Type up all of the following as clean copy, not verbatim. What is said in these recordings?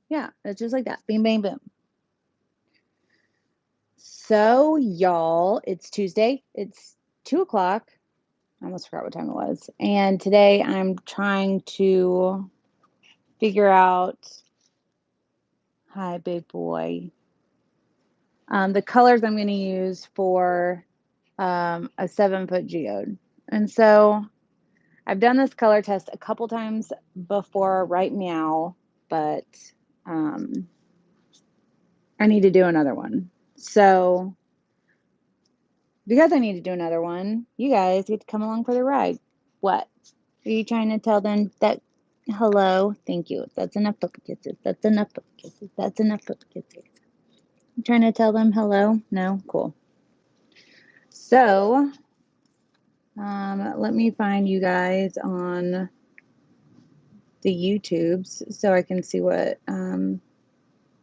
Yeah, it's just like that. Bing, bang, boom. So, y'all, it's Tuesday. It's 2 o'clock. I almost forgot what time it was. And today I'm trying to figure out, hi, big boy, the colors I'm going to use for a 7-foot geode. And so I've done this color test a couple times before right now, but um, I need to do another one. So because I need to do another one, you guys get to come along for the ride. What? Are you trying to tell them that hello? Thank you. That's enough puppy kisses. That's enough puppy kisses. That's enough puppy kisses. I'm trying to tell them hello? No? Cool. So, let me find you guys on the YouTubes so I can see what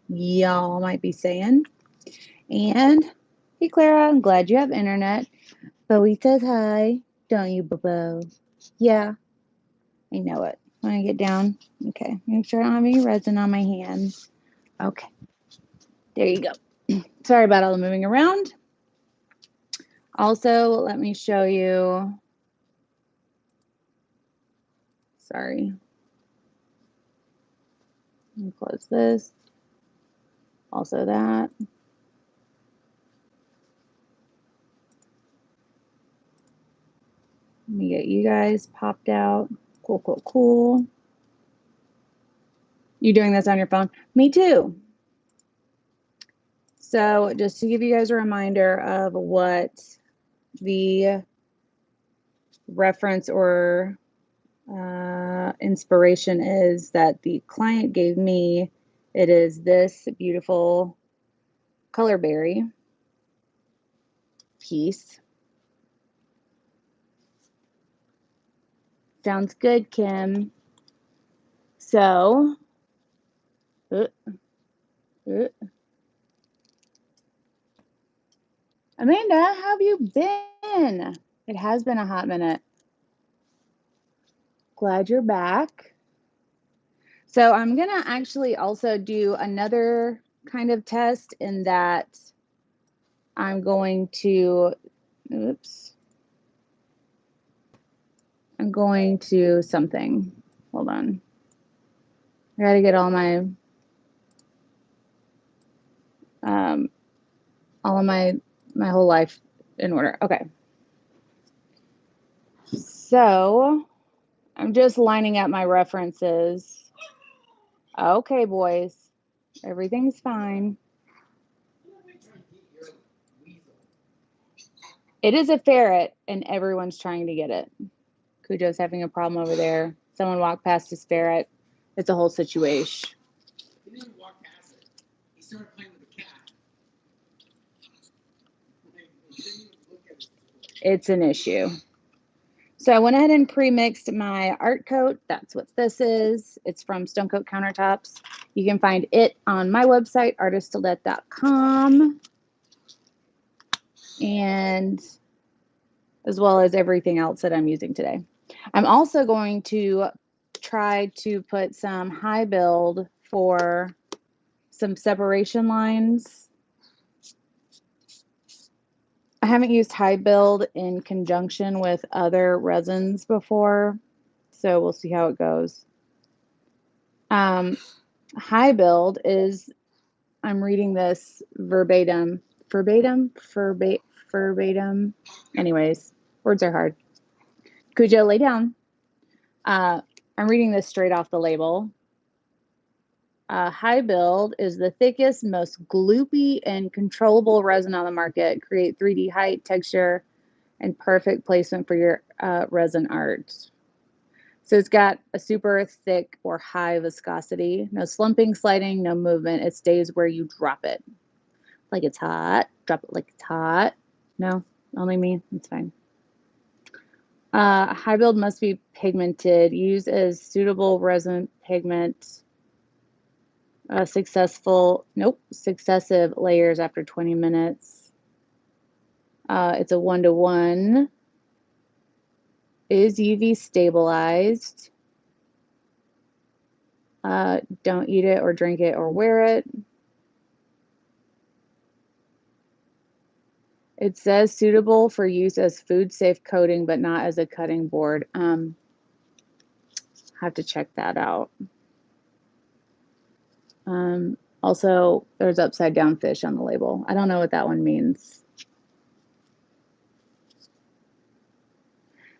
y'all might be saying. And hey, Clara, I'm glad you have internet. Bowie says hi. Don't you, Bobo? Yeah, I know it. Want to get down? Okay. Make sure I don't have any resin on my hands. Okay. There you go. Sorry about all the moving around. Also, let me show you. Sorry. Let me close this. Also that. Let me get you guys popped out. Cool, cool, cool. You doing this on your phone? Me too. So just to give you guys a reminder of what the reference or inspiration is that the client gave me, it is this beautiful colorberry piece. Sounds good, Kim. So, uh, uh, Amanda, how have you been? It has been a hot minute. Glad you're back. So I'm going to actually also do another kind of test in that I'm going to, oops, I'm going to something. Hold on. I got to get all of my whole life in order. Okay. So I'm just lining up my references. Okay, boys. Everything's fine. It is a ferret, and everyone's trying to get it. Cujo's having a problem over there. Someone walked past his ferret. It's a whole situation. He didn't walk past it. He started playing with the cat. It's an issue. So I went ahead and pre-mixed my art coat. That's what this is. It's from STONECOAT Countertops. You can find it on my website, artistolette.com. And as well as everything else that I'm using today. I'm also going to try to put some high build for some separation lines. I haven't used high build in conjunction with other resins before, so we'll see how it goes. High build is, I'm reading this verbatim. Anyways, words are hard. Cujo, lay down. I'm reading this straight off the label. High build is the thickest, most gloopy and controllable resin on the market. Create 3D height, texture, and perfect placement for your resin art. So it's got a super thick or high viscosity. No slumping, sliding, no movement. It stays where you drop it. Like it's hot. Drop it like it's hot. No, only me. It's fine. High build must be pigmented. Use as suitable resin pigment. Successive layers after 20 minutes. It's a 1-to-1. Is UV stabilized. Don't eat it or drink it or wear it. It says suitable for use as food safe coating, but not as a cutting board. Have to check that out. Also, there's upside down fish on the label. I don't know what that one means.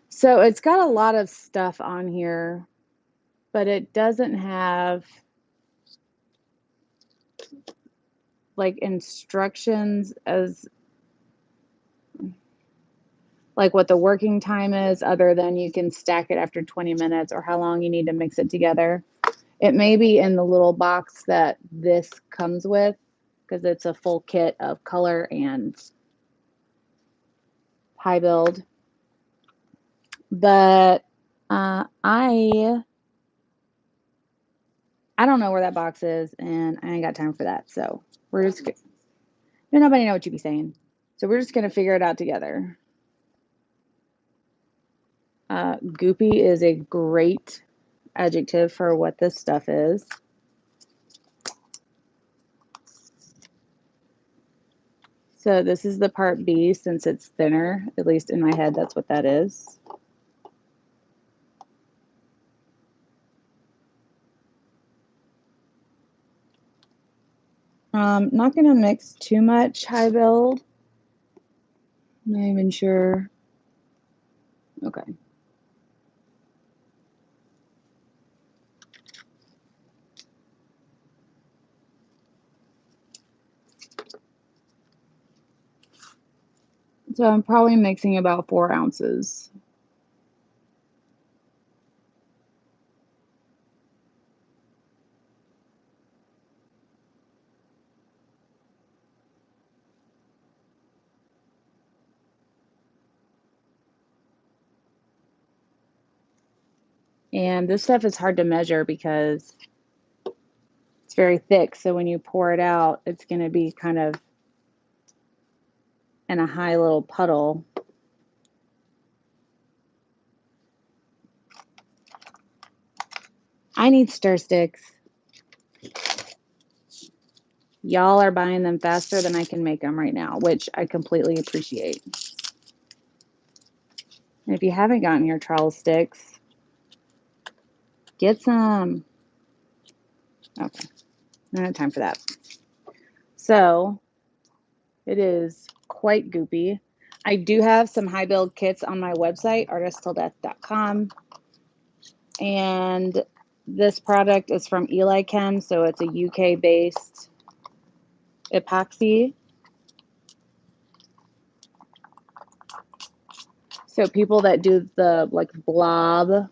So it's got a lot of stuff on here, but it doesn't have like instructions as like what the working time is, other than you can stack it after 20 minutes or how long you need to mix it together. It may be in the little box that this comes with because it's a full kit of color and high build. But I don't know where that box is, and I ain't got time for that. So we're just nobody know what you be saying. So we're just gonna figure it out together. Goopy is a great adjective for what this stuff is. So this is the part B since it's thinner, at least in my head, that's what that is. Not gonna mix too much high build. I'm not even sure. Okay. So I'm probably mixing about 4 ounces. And this stuff is hard to measure because it's very thick. So when you pour it out, it's going to be kind of in a high little puddle. I need stir sticks. Y'all are buying them faster than I can make them right now, which I completely appreciate. And if you haven't gotten your trowel sticks, get some. Okay, I don't have time for that. So it is quite goopy. I do have some high build kits on my website, artisttilldeath.com. And this product is from Eli Chem, so it's a UK based epoxy. So people that do the like blob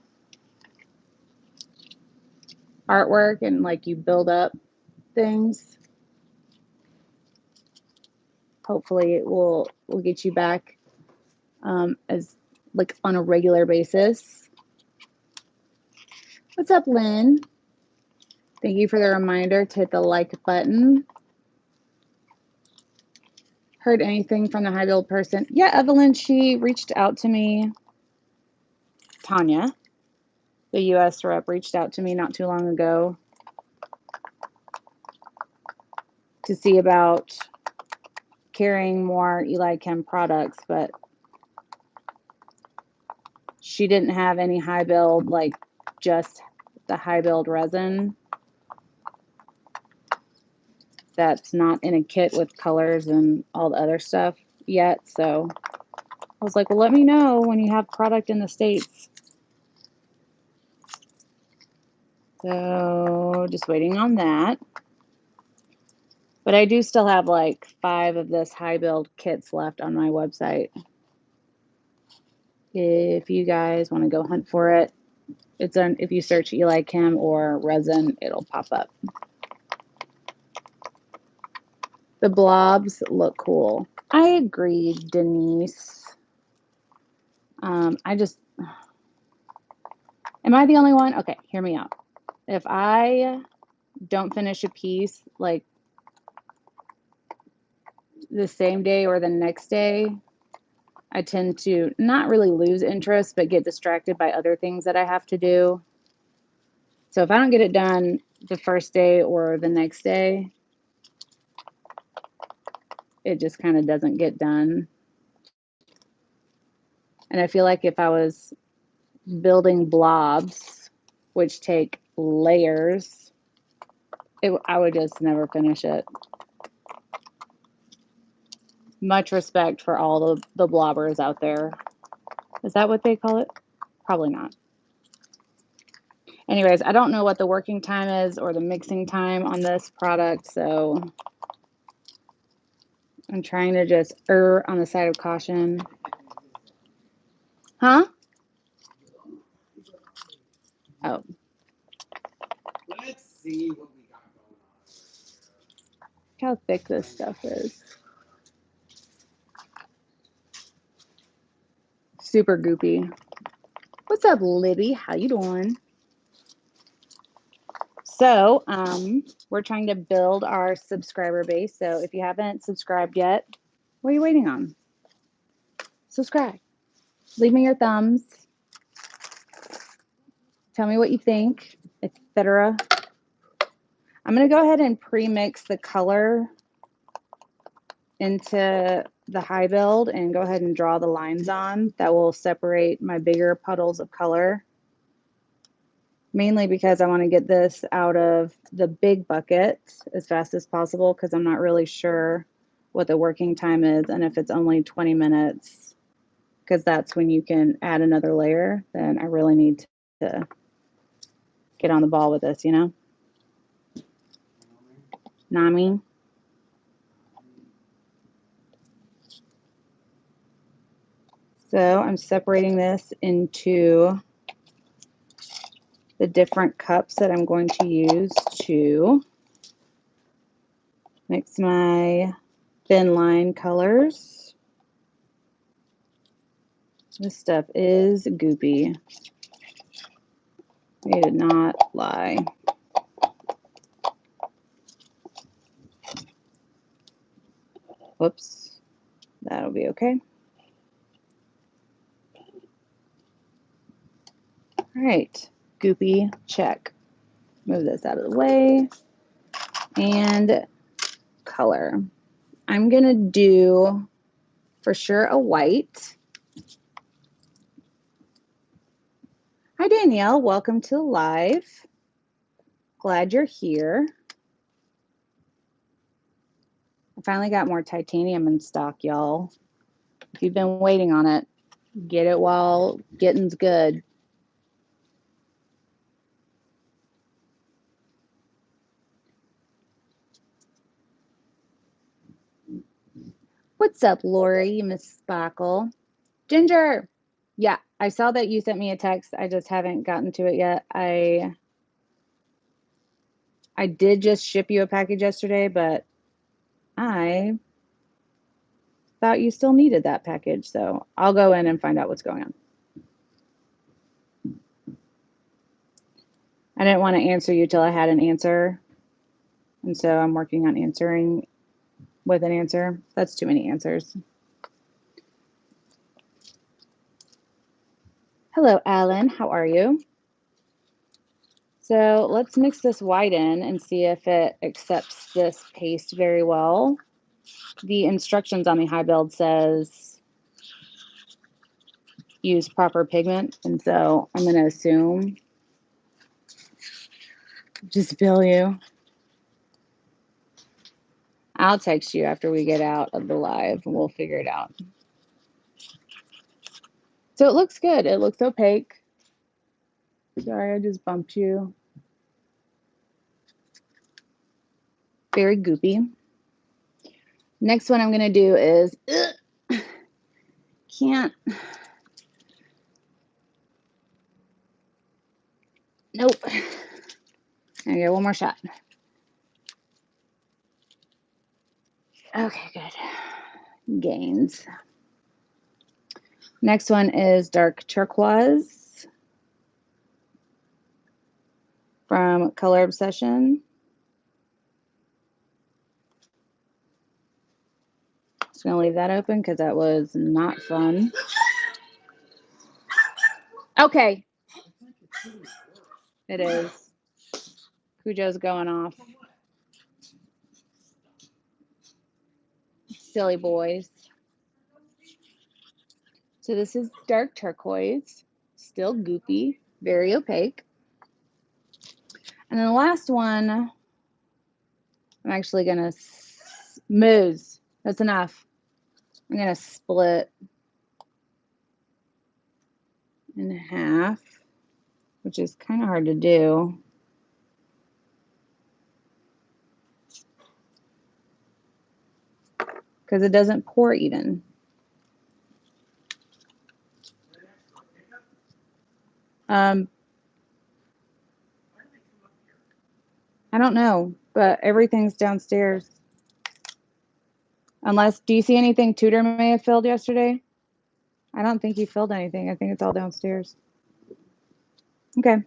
artwork and like you build up things, hopefully it will get you back as like on a regular basis. What's up, Lynn? Thank you for the reminder to hit the like button. Heard anything from the high build person? Yeah, Evelyn, she reached out to me. Tanya, the US rep, reached out to me not too long ago to see about carrying more Eli Chem products, but she didn't have any high build, like just the high build resin that's not in a kit with colors and all the other stuff yet. So I was like, well, let me know when you have product in the States. So just waiting on that. But I do still have like 5 of this high build kits left on my website. If you guys want to go hunt for it, it's on, if you search Eli Chem or resin, it'll pop up. The blobs look cool. I agree, Denise. I just, am I the only one? Okay, hear me out. If I don't finish a piece like the same day or the next day, I tend to not really lose interest, but get distracted by other things that I have to do. So if I don't get it done the first day or the next day, it just kind of doesn't get done. And I feel like if I was building blobs, which take layers, I would just never finish it. Much respect for all the blobbers out there. Is that what they call it? Probably not. Anyways, I don't know what the working time is or the mixing time on this product, so I'm trying to just err on the side of caution. Huh? Oh. Let's see what we got going on. Look how thick this stuff is. Super goopy. What's up, Libby? How you doing? So, we're trying to build our subscriber base. So if you haven't subscribed yet, what are you waiting on? Subscribe. Leave me your thumbs. Tell me what you think, etc. I'm going to go ahead and pre-mix the color into the high build and go ahead and draw the lines on that will separate my bigger puddles of color. Mainly because I want to get this out of the big bucket as fast as possible because I'm not really sure what the working time is and if it's only 20 minutes because that's when you can add another layer, then I really need to get on the ball with this, you know? Nami. So I'm separating this into the different cups that I'm going to use to mix my thin line colors. This stuff is goopy. I did not lie. Whoops. That'll be okay. All right. Goopy check. Move this out of the way. And color. I'm going to do for sure a white. Hi, Danielle. Welcome to live. Glad you're here. I finally got more titanium in stock, y'all. If you've been waiting on it, get it while getting's good. What's up, Lori, Miss Sparkle? Ginger! Yeah, I saw that you sent me a text. I just haven't gotten to it yet. I did just ship you a package yesterday, but I thought you still needed that package, so I'll go in and find out what's going on. I didn't want to answer you till I had an answer, and so I'm working on answering with an answer. That's too many answers. Hello, Alan. How are you? So let's mix this white in and see if it accepts this paste very well. The instructions on the high build says use proper pigment, and so I'm going to assume just bill you. I'll text you after we get out of the live and we'll figure it out. So it looks good. It looks opaque. Sorry, I just bumped you. Very goopy. Next one I'm going to do is, can't. Nope. Okay, one more shot. Okay, good. Gains. Next one is dark turquoise from Color Obsession. Just gonna leave that open because that was not fun. Okay. It is. Cujo's going off. Silly boys. So this is dark turquoise, still goopy, very opaque. And then the last one, I'm actually going to smooth. That's enough. I'm going to split in half, which is kind of hard to do. Because it doesn't pour even. I don't know, but everything's downstairs. Unless, do you see anything Tudor may have filled yesterday? I don't think he filled anything. I think it's all downstairs. Okay.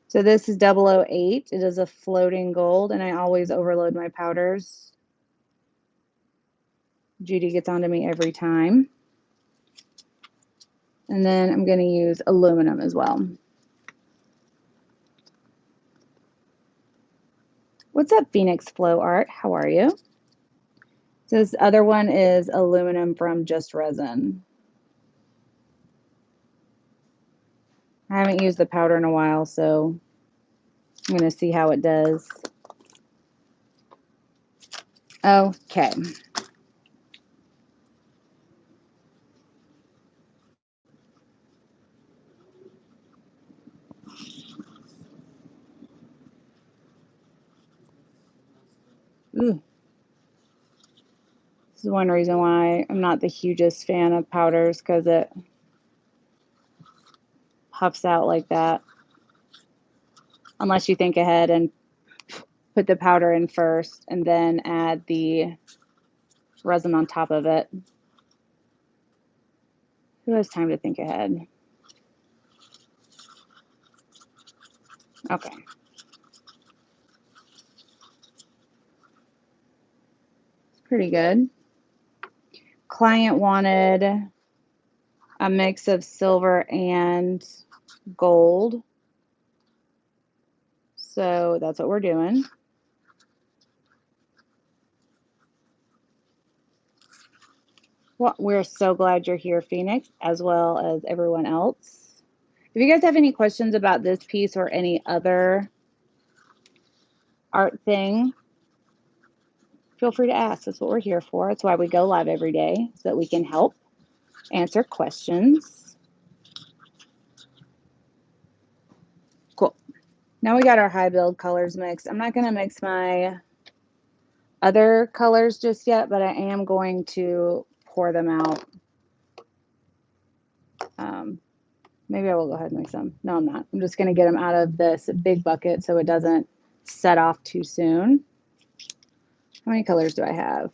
So this is 008. It is a floating gold, and I always overload my powders. Judy gets onto me every time. And then I'm going to use aluminum as well. What's up, Phoenix Flow Art? How are you? So this other one is aluminum from Just Resin. I haven't used the powder in a while, so I'm going to see how it does. Okay. Ooh. This is one reason why I'm not the hugest fan of powders, because it puffs out like that. Unless you think ahead and put the powder in first and then add the resin on top of it. Who has time to think ahead? Okay. It's pretty good. Client wanted a mix of silver and gold. So that's what we're doing. Well, we're so glad you're here, Phoenix, as well as everyone else. If you guys have any questions about this piece or any other art thing, feel free to ask. That's what we're here for. That's why we go live every day, so that we can help answer questions. Cool. Now we got our high build colors mixed. I'm not going to mix my other colors just yet, but I am going to pour them out. Maybe I will go ahead and mix them. No, I'm not. I'm just going to get them out of this big bucket so it doesn't set off too soon. How many colors do I have?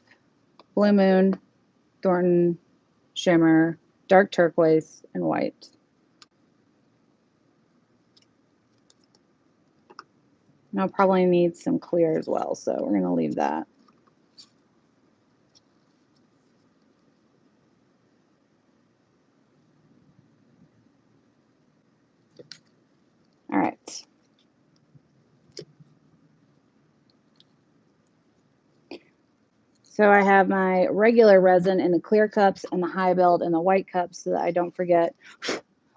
Blue Moon, Thornton, Shimmer, Dark Turquoise, and White. And I'll probably need some clear as well, so we're going to leave that. All right. So I have my regular resin in the clear cups and the high build in the white cups so that I don't forget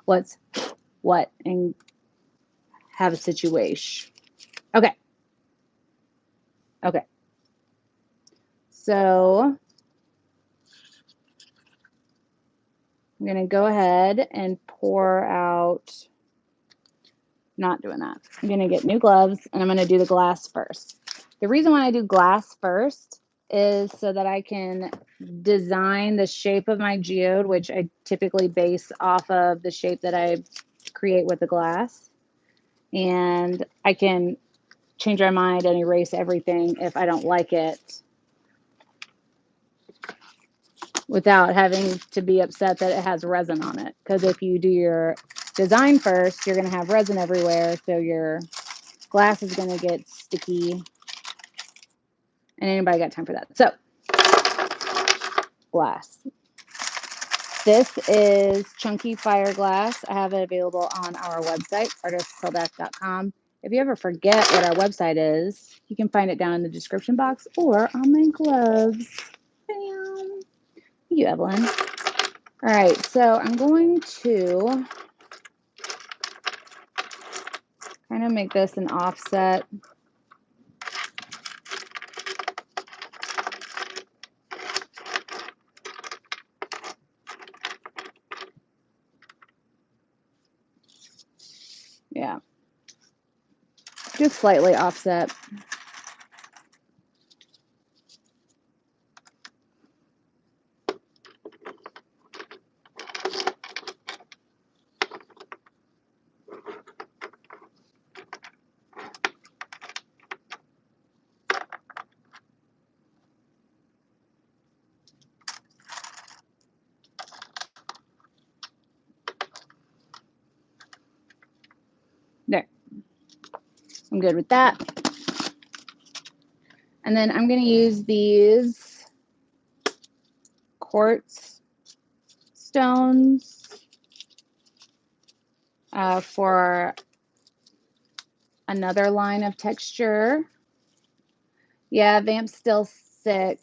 what's what and have a situation. Okay. Okay. So I'm going to go ahead and pour out, not doing that. I'm going to get new gloves and I'm going to do the glass first. The reason why I do glass first is so that I can design the shape of my geode, which I typically base off of the shape that I create with the glass. And I can change my mind and erase everything if I don't like it without having to be upset that it has resin on it. Because if you do your design first, you're going to have resin everywhere. So your glass is going to get sticky. And anybody got time for that? So, glass. This is chunky fiberglass. I have it available on our website, artisttilldeath.com. If you ever forget what our website is, you can find it down in the description box or on my gloves. Bam. Thank you, Evelyn. All right, so I'm going to kind of make this an offset. Yeah, just slightly offset. There, I'm good with that. And then I'm going to use these quartz stones for another line of texture. Yeah, Vamp's still sick,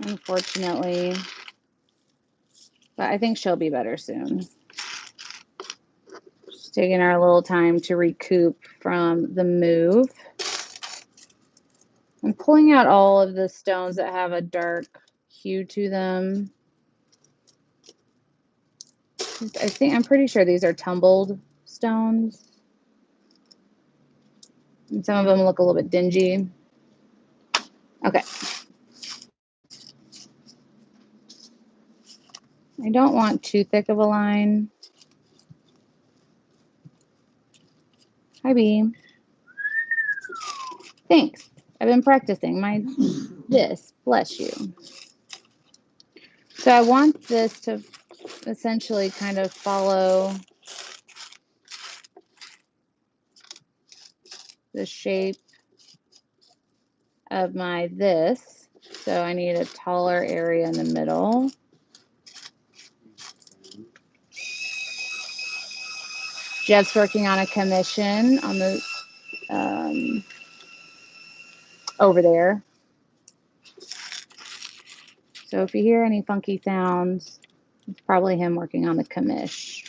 unfortunately, but I think she'll be better soon. Just taking our little time to recoup from the move. I'm pulling out all of the stones that have a dark hue to them. I'm pretty sure these are tumbled stones. And some of them look a little bit dingy. Okay. I don't want too thick of a line. Hi, Bee. Thanks. I've been practicing this. Bless you. So I want this to essentially kind of follow the shape of my this. So I need a taller area in the middle. Jeff's working on a commission on the over there. So if you hear any funky sounds, it's probably him working on the commish.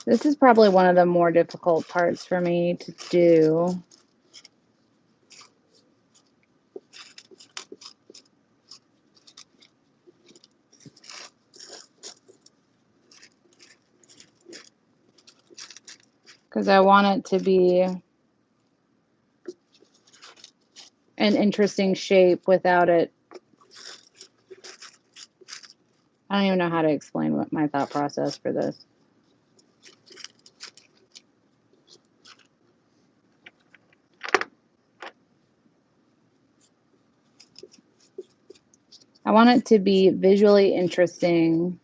This is probably one of the more difficult parts for me to do. Because I want it to be an interesting shape without it. I don't even know how to explain what my thought process for this. I want it to be visually interesting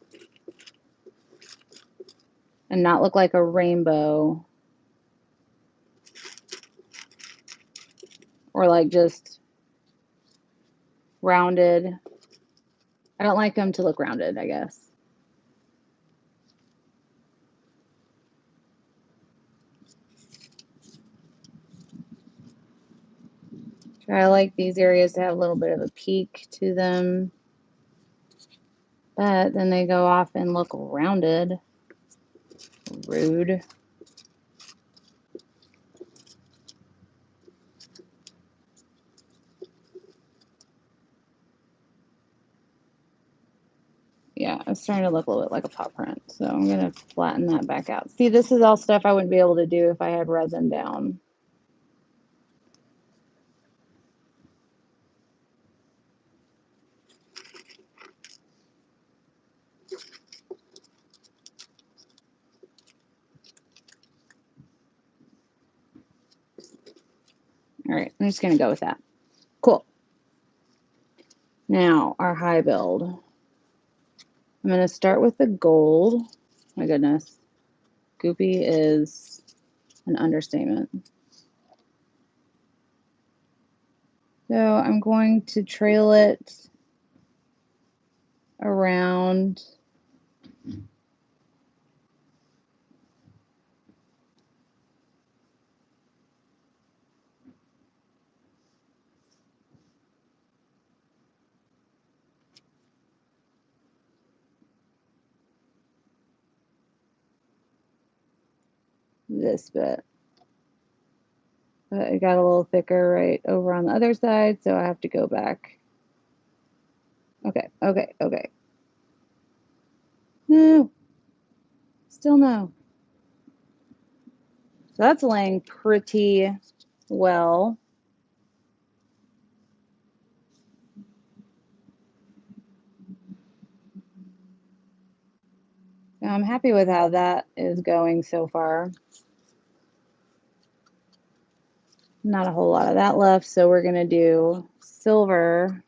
and not look like a rainbow or like just rounded. I don't like them to look rounded, I guess. I like these areas to have a little bit of a peak to them, but then they go off and look rounded. Rude. Yeah, it's starting to look a little bit like a paw print, so I'm going to flatten that back out. See, this is all stuff I wouldn't be able to do if I had resin down. All right, I'm just going to go with that. Cool. Now, our high build. I'm going to start with the gold. My goodness. Goopy is an understatement. So I'm going to trail it around this bit. But it got a little thicker right over on the other side, so I have to go back. Okay, okay, okay. No. Still no. So that's laying pretty well. Now I'm happy with how that is going so far. Not a whole lot of that left, so we're going to do silver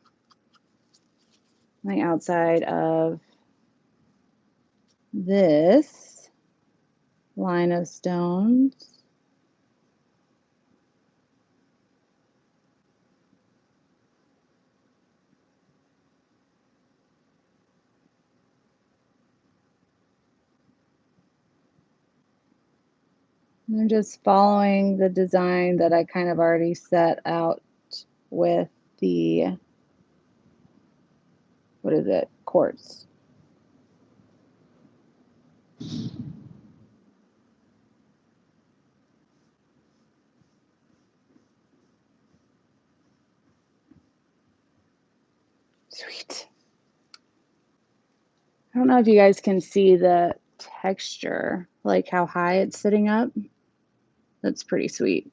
on the outside of this line of stones. I'm just following the design that I kind of already set out with the, what is it, quartz. Sweet. I don't know if you guys can see the texture, like how high it's sitting up. That's pretty sweet.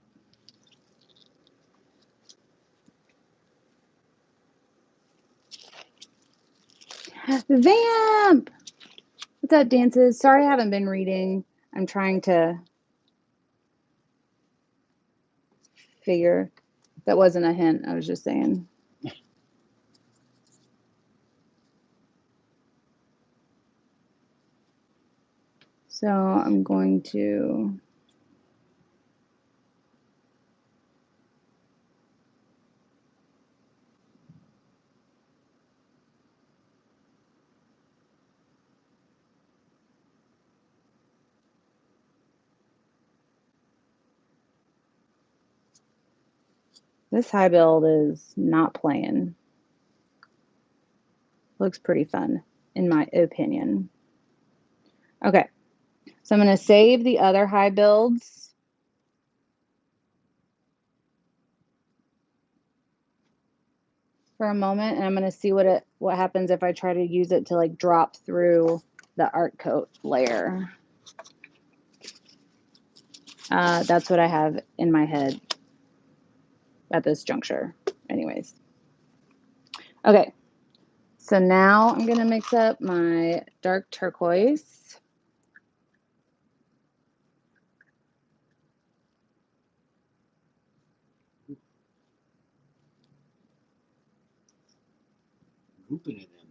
Vamp! What's up, Dances? Sorry I haven't been reading. I'm trying to figure. That wasn't a hint. I was just saying. So I'm going to this high build is not playing. Looks pretty fun, in my opinion. Okay, so I'm going to save the other high builds. For a moment, and I'm going to see what happens if I try to use it to like drop through the art coat layer. That's what I have in my head at this juncture. Anyways. Okay, so now I'm going to mix up my dark turquoise. Gooping it in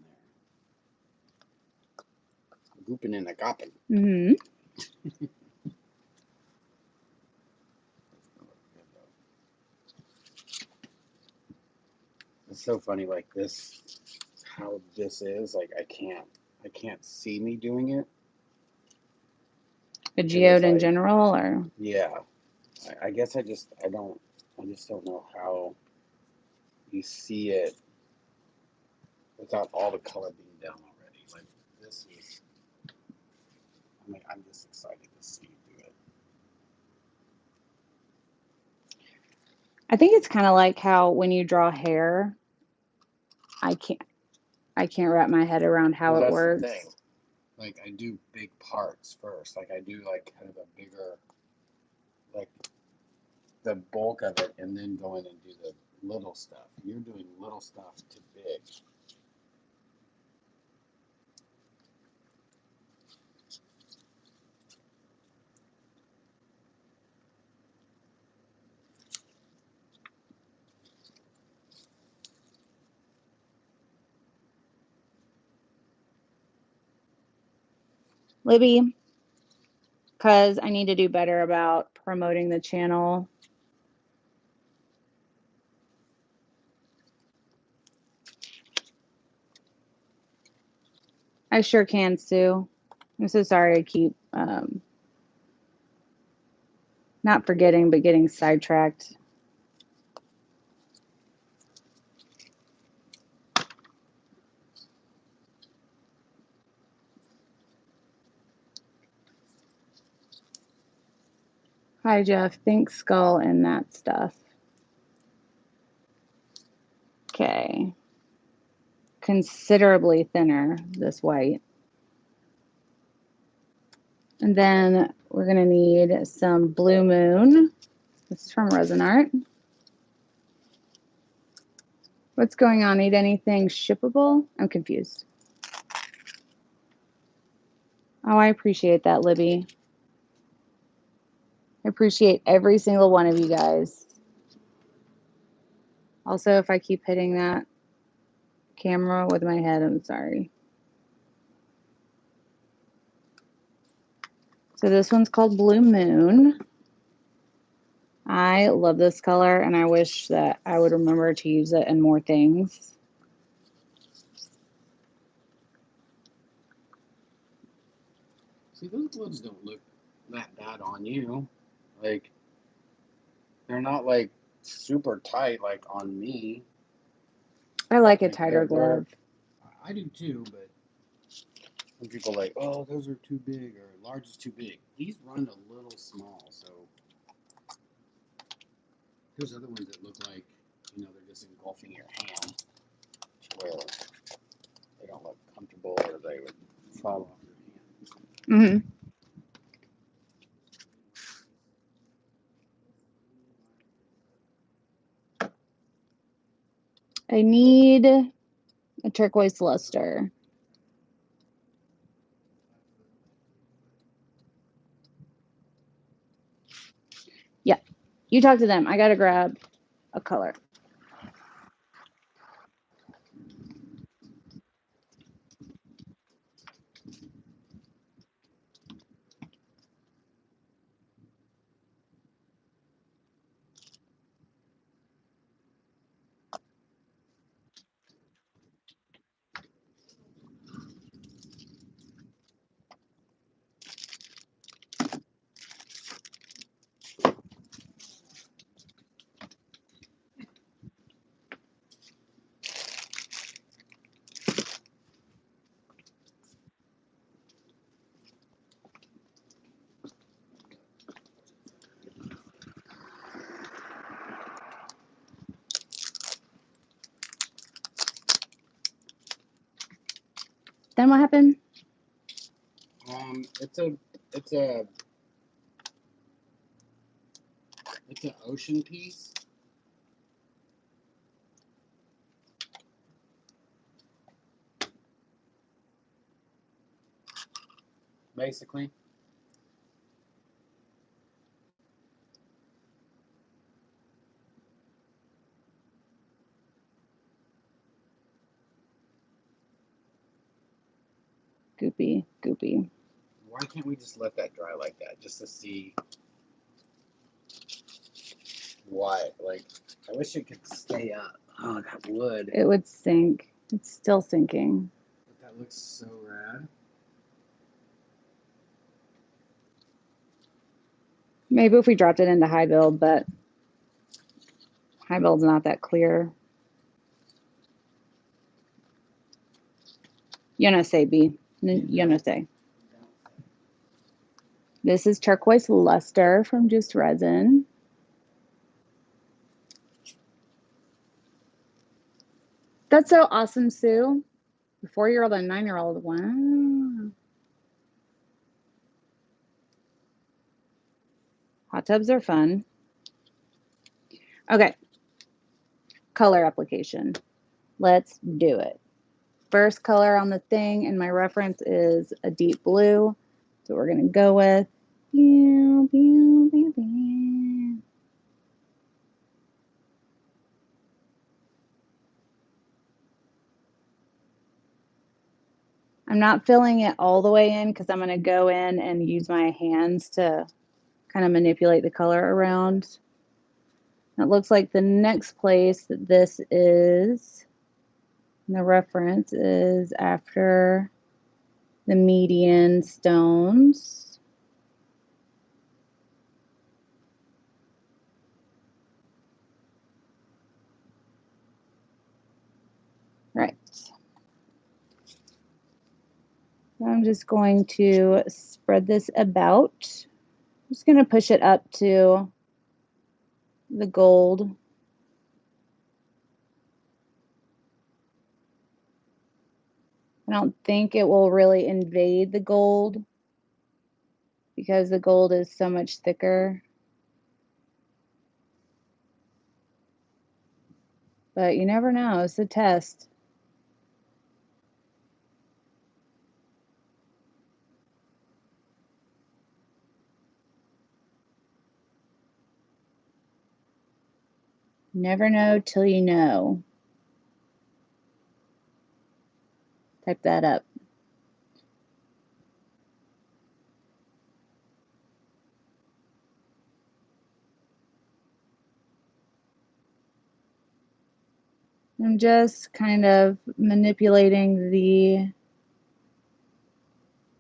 there. Gooping in the gopping. Mm-hmm. It's so funny, like this, how this is, like I can't see me doing it. A geode in like, general, or? Yeah. I guess I just don't know how you see it without all the color being down already. Like this is, I mean, I'm just excited to see you do it. I think it's kind of like how when you draw hair, I can't wrap my head around how it works. That's the thing. Like I do big parts first. Like I do like kind of a bigger, like the bulk of it, and then go in and do the little stuff. You're doing little stuff to big. Libby, because I need to do better about promoting the channel. I sure can, Sue. I'm so sorry I keep not forgetting, but getting sidetracked. Hi, Jeff. Think skull and that stuff. Okay. Considerably thinner, this white. And then we're going to need some Blue Moon. This is from Resin Art. What's going on? Need anything shippable? I'm confused. Oh, I appreciate that, Libby. I appreciate every single one of you guys. Also, if I keep hitting that camera with my head, I'm sorry. So this one's called Blue Moon. I love this color, and I wish that I would remember to use it in more things. See, those gloves don't look that bad on you. Like, they're not like super tight like on me. I like a Like tighter glove. I do too, but some people are like, oh, those are too big or large is too big. These run a little small, so there's other ones that look like, you know, they're just engulfing your hand, where they don't look comfortable or they would fall off your hand. Mm-hmm. I need a turquoise luster. Yeah, you talk to them. I gotta grab a color. Then what happened? It's an ocean piece. Basically. Goopy, goopy. Why can't we just let that dry like that, just to see what? Like, I wish it could stay up. Oh, that would. It would sink. It's still sinking. But that looks so rad. Maybe if we dropped it into high build, but high build's not that clear. Yo no sé, B. Yo no sé. This is turquoise luster from Just Resin. That's so awesome, Sue. A 4-year-old and a 9-year-old. Wow. Hot tubs are fun. Okay. Color application. Let's do it. First color on the thing, and my reference is a deep blue. So we're going to go with. I'm not filling it all the way in because I'm going to go in and use my hands to kind of manipulate the color around. It looks like the next place that this is, the reference is after the median stones. Right. I'm just going to spread this about. I'm just going to push it up to the gold. I don't think it will really invade the gold because the gold is so much thicker. But you never know. It's a test. Never know till you know. Type that up. I'm just kind of manipulating the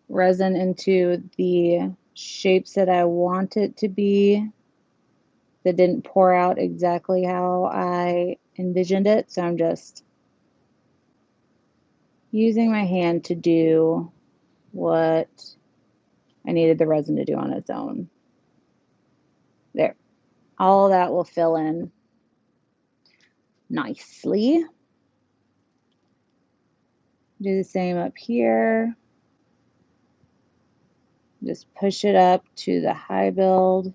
resin into the shapes that I want it to be that didn't pour out exactly how I envisioned it. So I'm just using my hand to do what I needed the resin to do on its own. There. All that will fill in nicely. Do the same up here. Just push it up to the high build.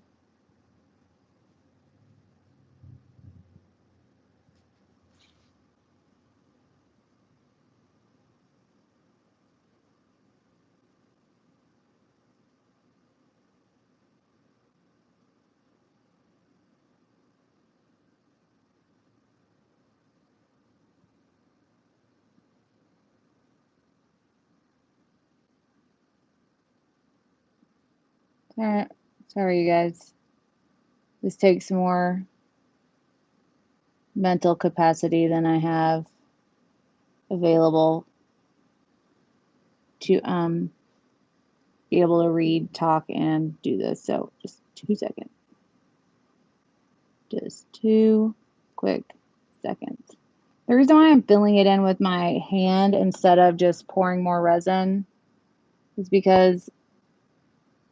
Sorry, you guys. This takes more mental capacity than I have available to be able to read, talk, and do this. So just 2 seconds. Just 2 quick seconds. The reason why I'm filling it in with my hand instead of just pouring more resin is because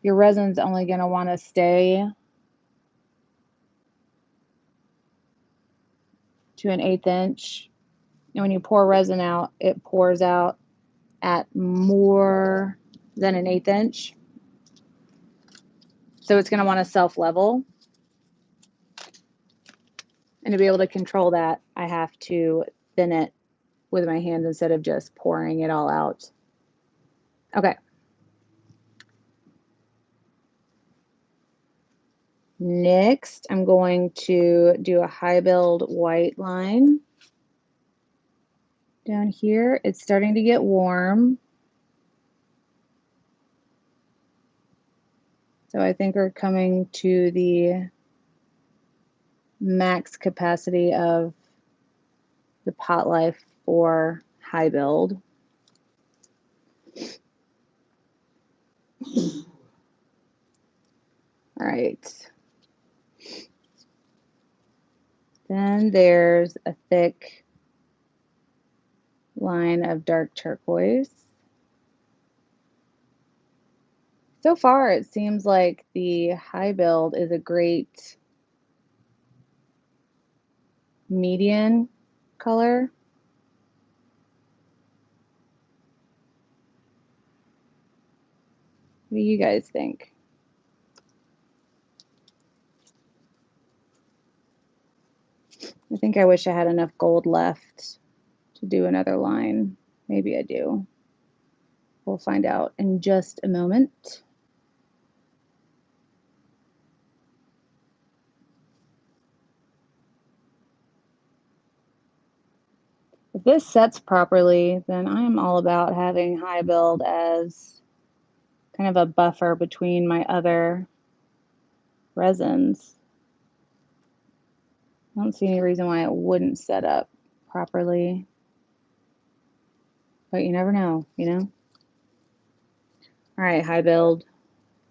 your resin's only going to want to stay to an 1/8 inch. And when you pour resin out, it pours out at more than an 1/8 inch. So it's going to want to self-level. And to be able to control that, I have to thin it with my hands instead of just pouring it all out. Okay. Next, I'm going to do a high build white line down here. It's starting to get warm. So I think we're coming to the max capacity of the pot life for high build. All right. Then there's a thick line of dark turquoise. So far, it seems like the high build is a great median color. What do you guys think? I think I wish I had enough gold left to do another line. Maybe I do. We'll find out in just a moment. If If this sets properly, then I am all about having high build as kind of a buffer between my other resins. I don't see any reason why it wouldn't set up properly. But you never know, you know? All right, high build.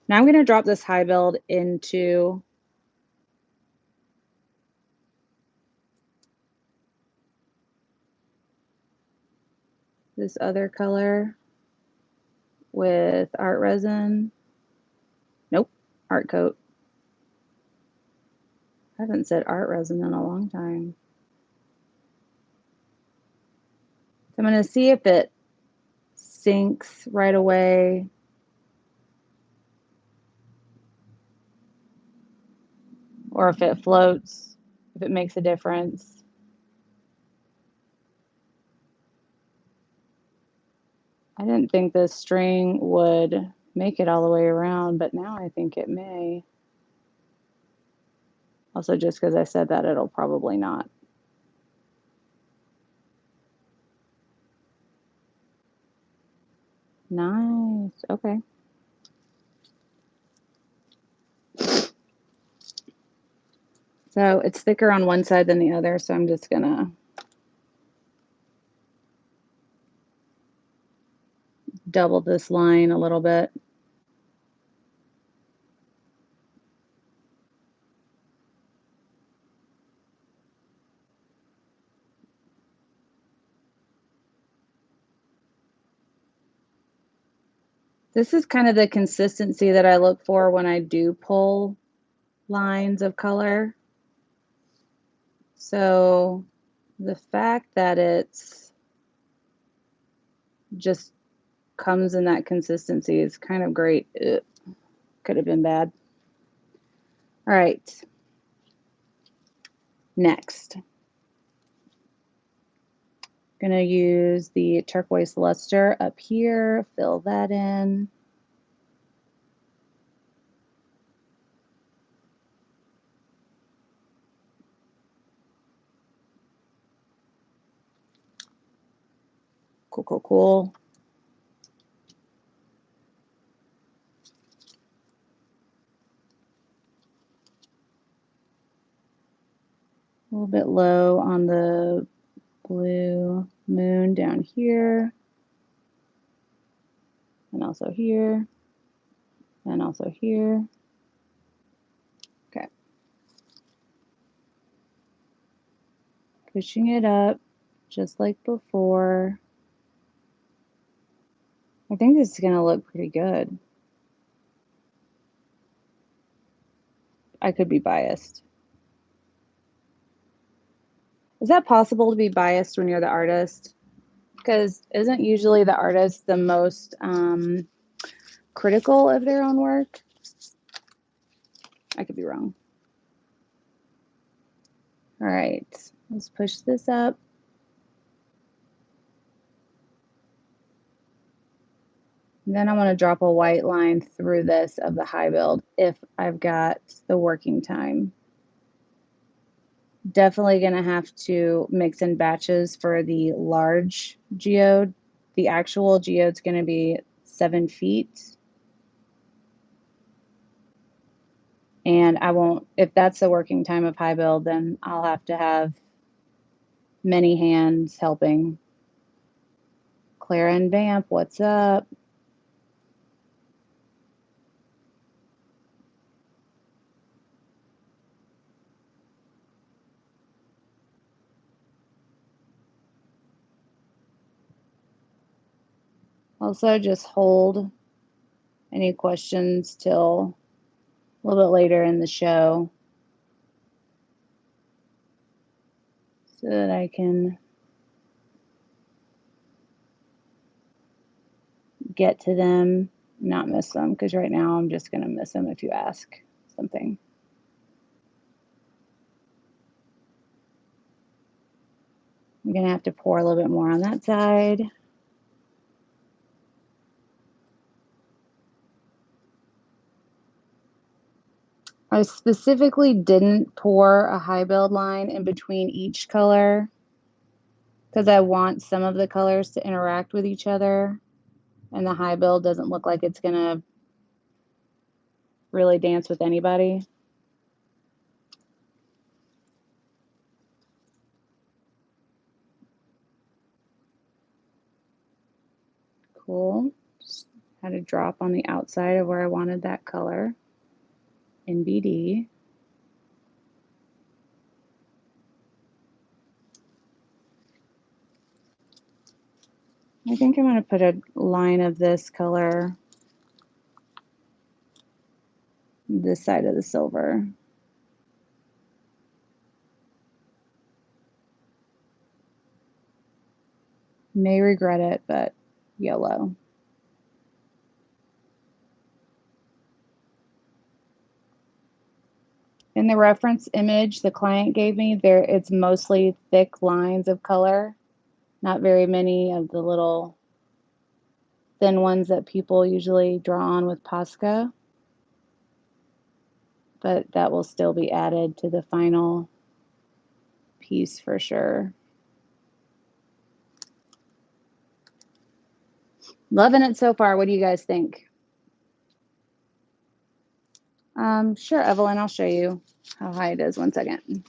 Now I'm going to drop this high build into this other color with art resin. Nope, art coat. I haven't said art resin in a long time. So I'm going to see if it sinks right away. Or if it floats, if it makes a difference. I didn't think this string would make it all the way around, but now I think it may. Also, just because I said that, it'll probably not. Nice. Okay. So it's thicker on one side than the other, so I'm just gonna double this line a little bit. This is kind of the consistency that I look for when I do pull lines of color. So the fact that it's just comes in that consistency is kind of great. Ugh, could have been bad. All right. Next. Gonna use the turquoise luster up here, fill that in. Cool, cool, cool. A little bit low on the blue moon down here. And also here. And also here. Okay. Pushing it up just like before. I think this is going to look pretty good. I could be biased. Is that possible to be biased when you're the artist? Because isn't usually the artist the most critical of their own work? I could be wrong. All right, let's push this up. And then I want to drop a white line through this of the high build if I've got the working time. Definitely going to have to mix in batches for the large geode. The actual geode's going to be 7 feet. And I won't, if that's the working time of high build, then I'll have to have many hands helping. Clara and Vamp, what's up? Also, just hold any questions till a little bit later in the show so that I can get to them, not miss them, because right now I'm just going to miss them if you ask something. I'm going to have to pour a little bit more on that side. I specifically didn't pour a high build line in between each color because I want some of the colors to interact with each other, and the high build doesn't look like it's gonna really dance with anybody. Cool. Just had a drop on the outside of where I wanted that color. NBD. I think I'm going to put a line of this color this side of the silver. May regret it, but yellow. In the reference image the client gave me, it's mostly thick lines of color, not very many of the little thin ones that people usually draw on with Posca. But that will still be added to the final piece for sure. Loving it so far. What do you guys think? Sure, Evelyn, I'll show you how high it is. One second.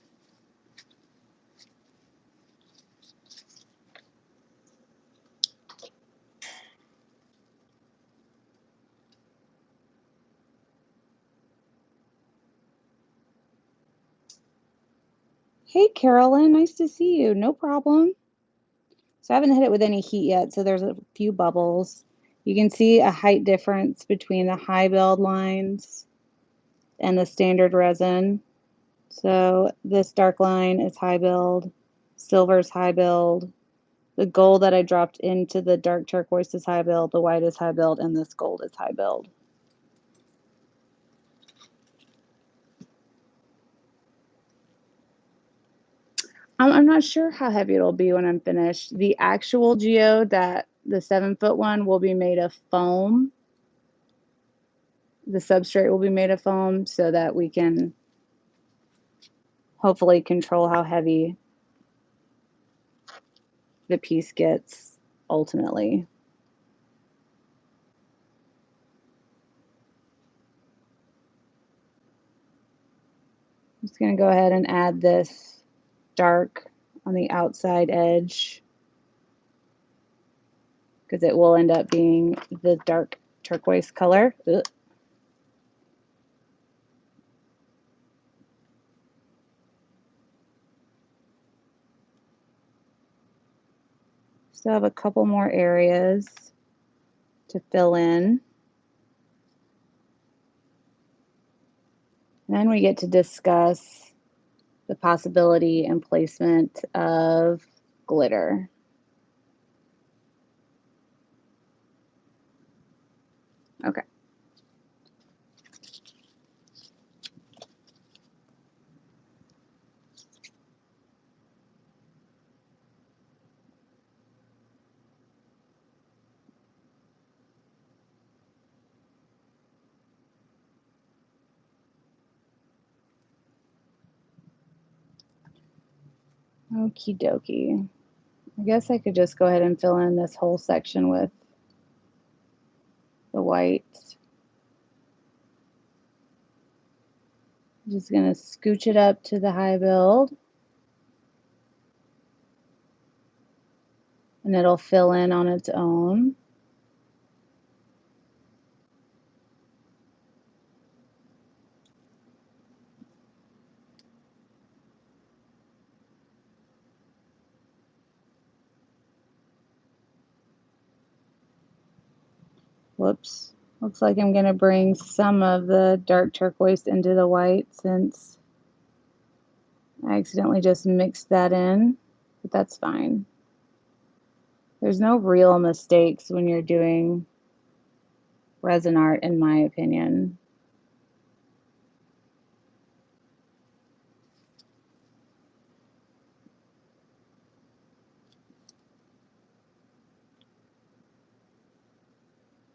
Hey, Carolyn, nice to see you. No problem. So I haven't hit it with any heat yet, so there's a few bubbles. You can see a height difference between the high build lines and the standard resin. So this dark line is high build, silver's high build, the gold that I dropped into the dark turquoise is high build, the white is high build, and this gold is high build. I'm not sure how heavy it'll be when I'm finished. The actual geode, that the 7-foot one, will be made of foam. The substrate will be made of foam so that we can hopefully control how heavy the piece gets ultimately. I'm just going to go ahead and add this dark on the outside edge because it will end up being the dark turquoise color. Ugh. Still have a couple more areas to fill in. Then we get to discuss the possibility and placement of glitter. Okay. Okie dokie. I guess I could just go ahead and fill in this whole section with the white. I'm just going to scooch it up to the high build. And it'll fill in on its own. Whoops. Looks like I'm going to bring some of the dark turquoise into the white since I accidentally just mixed that in, but that's fine. There's no real mistakes when you're doing resin art, in my opinion.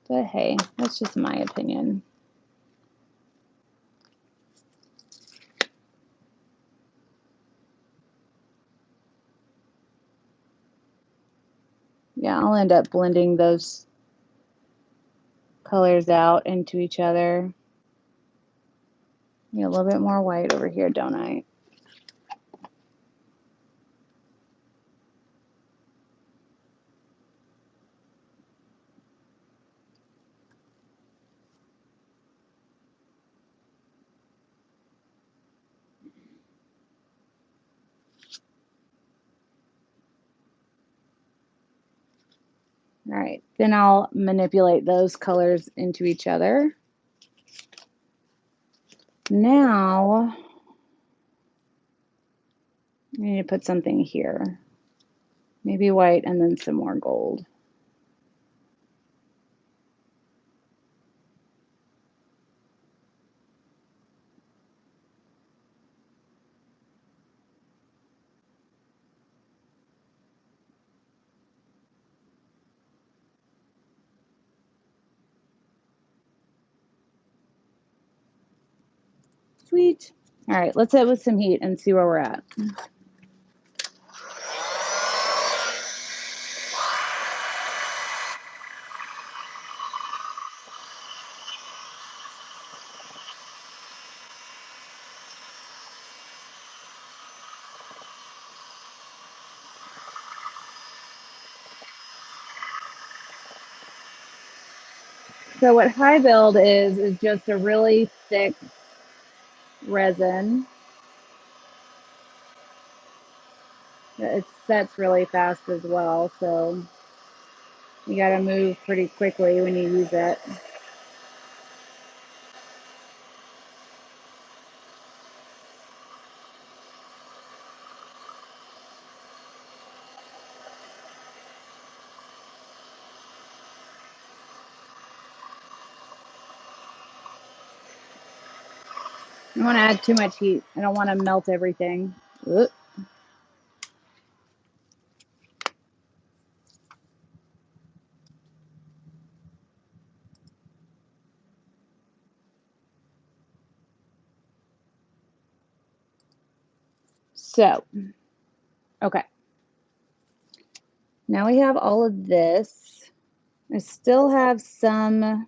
But hey, that's just my opinion. Yeah, I'll end up blending those colors out into each other. Need a little bit more white over here, don't I? All right, then I'll manipulate those colors into each other. Now, I need to put something here. Maybe white and then some more gold. Sweet. All right, let's hit with some heat and see where we're at. So what high build is just a really thick resin. It sets really fast as well, so you got to move pretty quickly when you use it. I don't want to add too much heat. I don't want to melt everything. Oop. So, okay. Now we have all of this. I still have some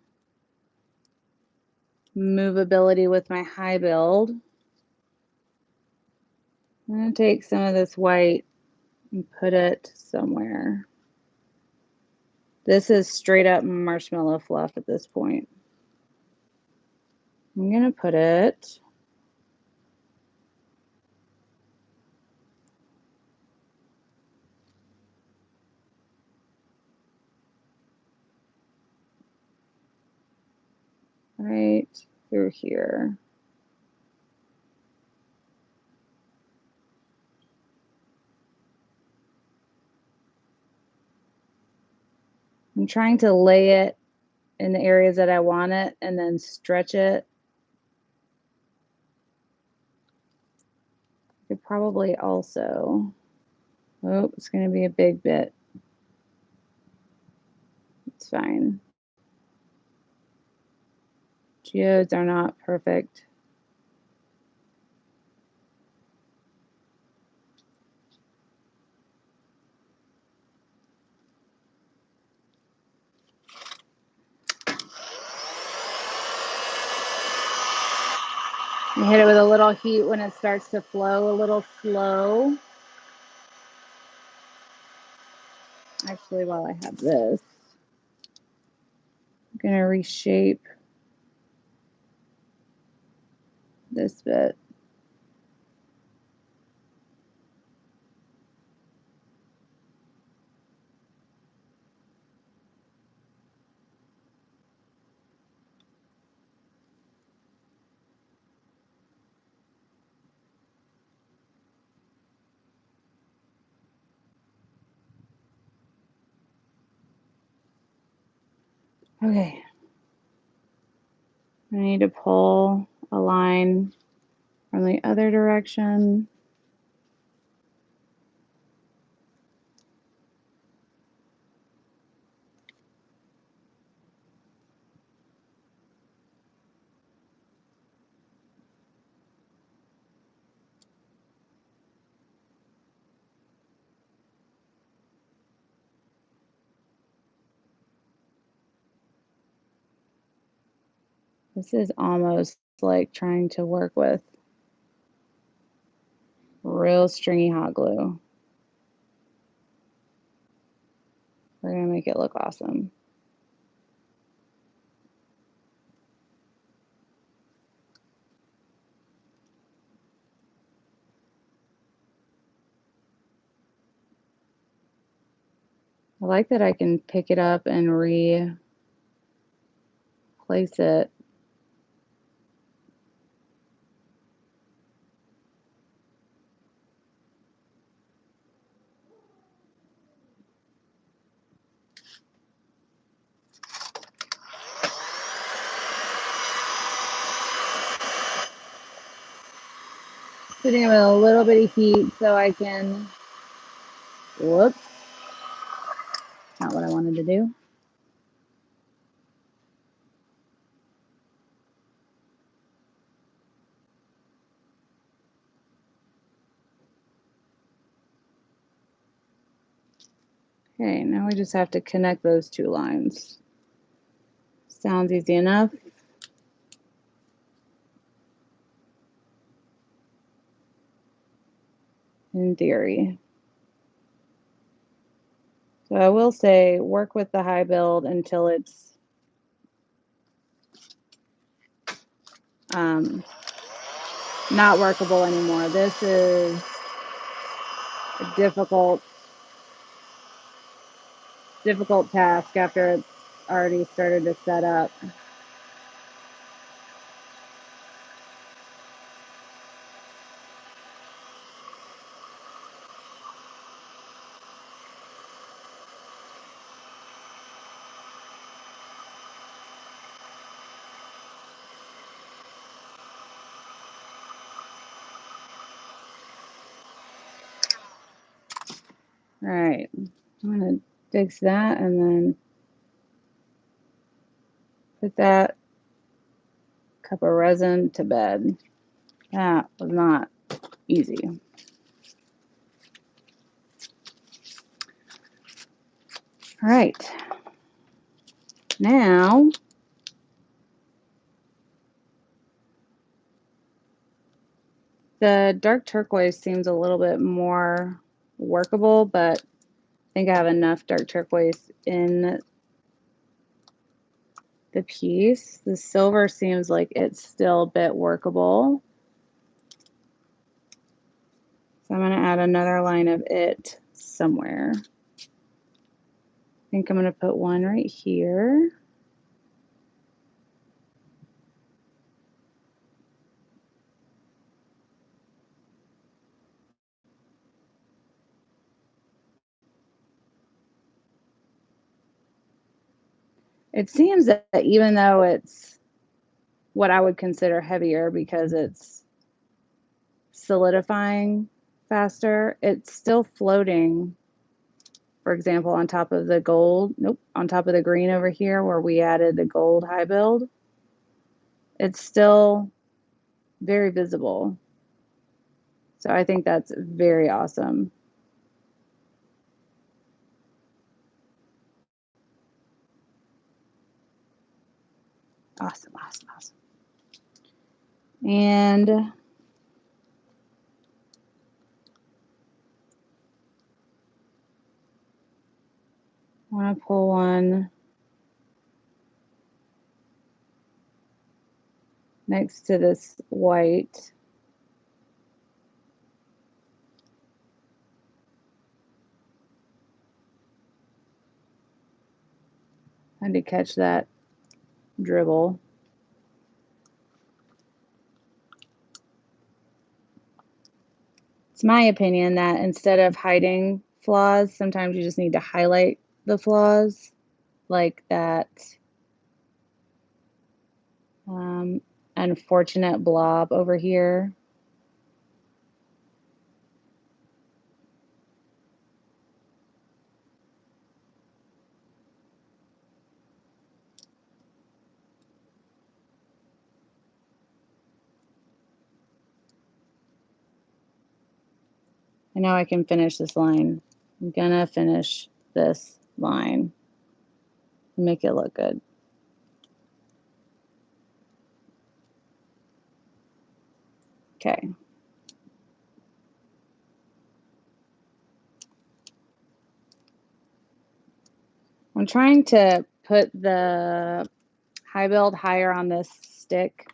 movability with my high build. I'm going to take some of this white and put it somewhere. This is straight up marshmallow fluff at this point. I'm going to put it right through here. I'm trying to lay it in the areas that I want it and then stretch it. I could probably also, oh, it's going to be a big bit. It's fine. Geodes are not perfect. You hit it with a little heat when it starts to flow a little slow. Actually, while I have this, I'm going to reshape this bit. Okay. I need to pull a line from the other direction. This is almost like trying to work with real stringy hot glue. We're gonna make it look awesome. I like that I can pick it up and replace it. Putting it with a little bit of heat so I can, whoops, not what I wanted to do. Okay, now we just have to connect those two lines. Sounds easy enough. In theory. So I will say work with the high build until it's not workable anymore. This is a difficult task after it's already started to set up. All right, I'm gonna fix that and then put that cup of resin to bed. That was not easy. All right, now the dark turquoise seems a little bit more workable, but I think I have enough dark turquoise in the piece. The silver seems like it's still a bit workable. So I'm going to add another line of it somewhere. I think I'm going to put one right here. It seems that even though it's what I would consider heavier because it's solidifying faster, it's still floating. For example, on top of the gold, on top of the green over here where we added the gold high build, it's still very visible. So I think that's very awesome. Awesome, awesome, awesome. And I want to pull one next to this white. I had to catch that dribble. It's my opinion that instead of hiding flaws, sometimes you just need to highlight the flaws, like that unfortunate blob over here. I know I can finish this line. I'm gonna finish this line and make it look good. Okay. I'm trying to put the high build higher on this stick.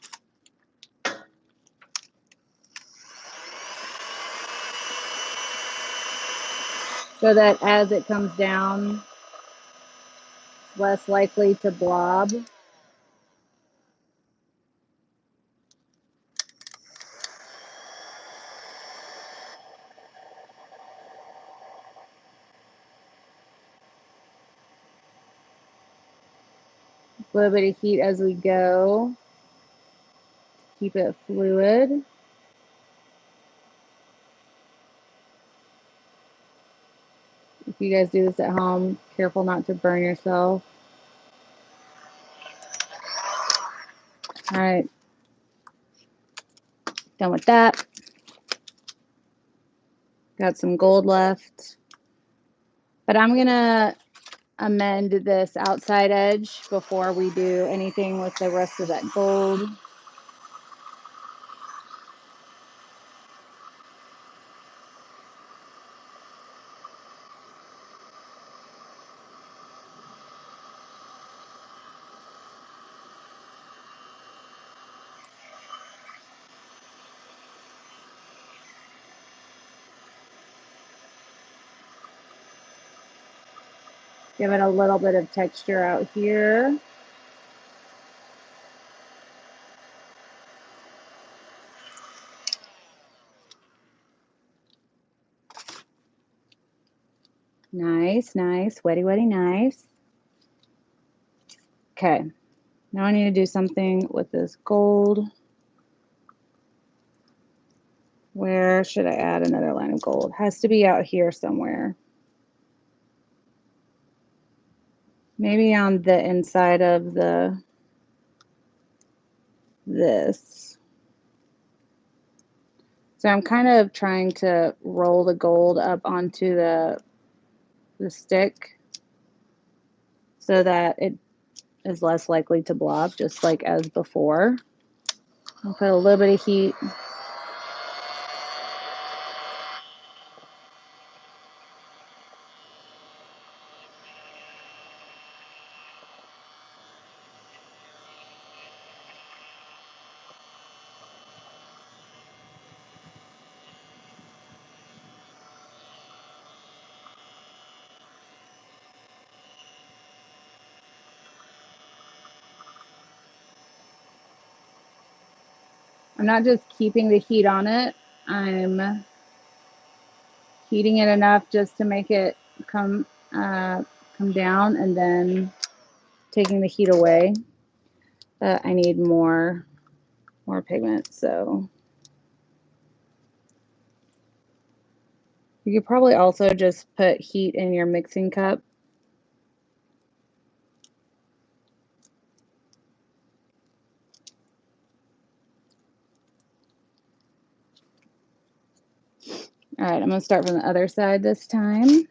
So that as it comes down, it's less likely to blob. A little bit of heat as we go. Keep it fluid. If you guys do this at home, careful not to burn yourself. All right, done with that. Got some gold left. But I'm gonna amend this outside edge before we do anything with the rest of that gold. Give it a little bit of texture out here. Nice, nice, wetty, wetty, nice. Okay, now I need to do something with this gold. Where should I add another line of gold? Has to be out here somewhere. Maybe on the inside of this. So I'm kind of trying to roll the gold up onto the stick so that it is less likely to blob, just like as before. I'll put a little bit of heat. I'm not just keeping the heat on it, I'm heating it enough just to make it come down and then taking the heat away. But I need more pigment, so you could probably also just put heat in your mixing cup. All right, I'm gonna start from the other side this time.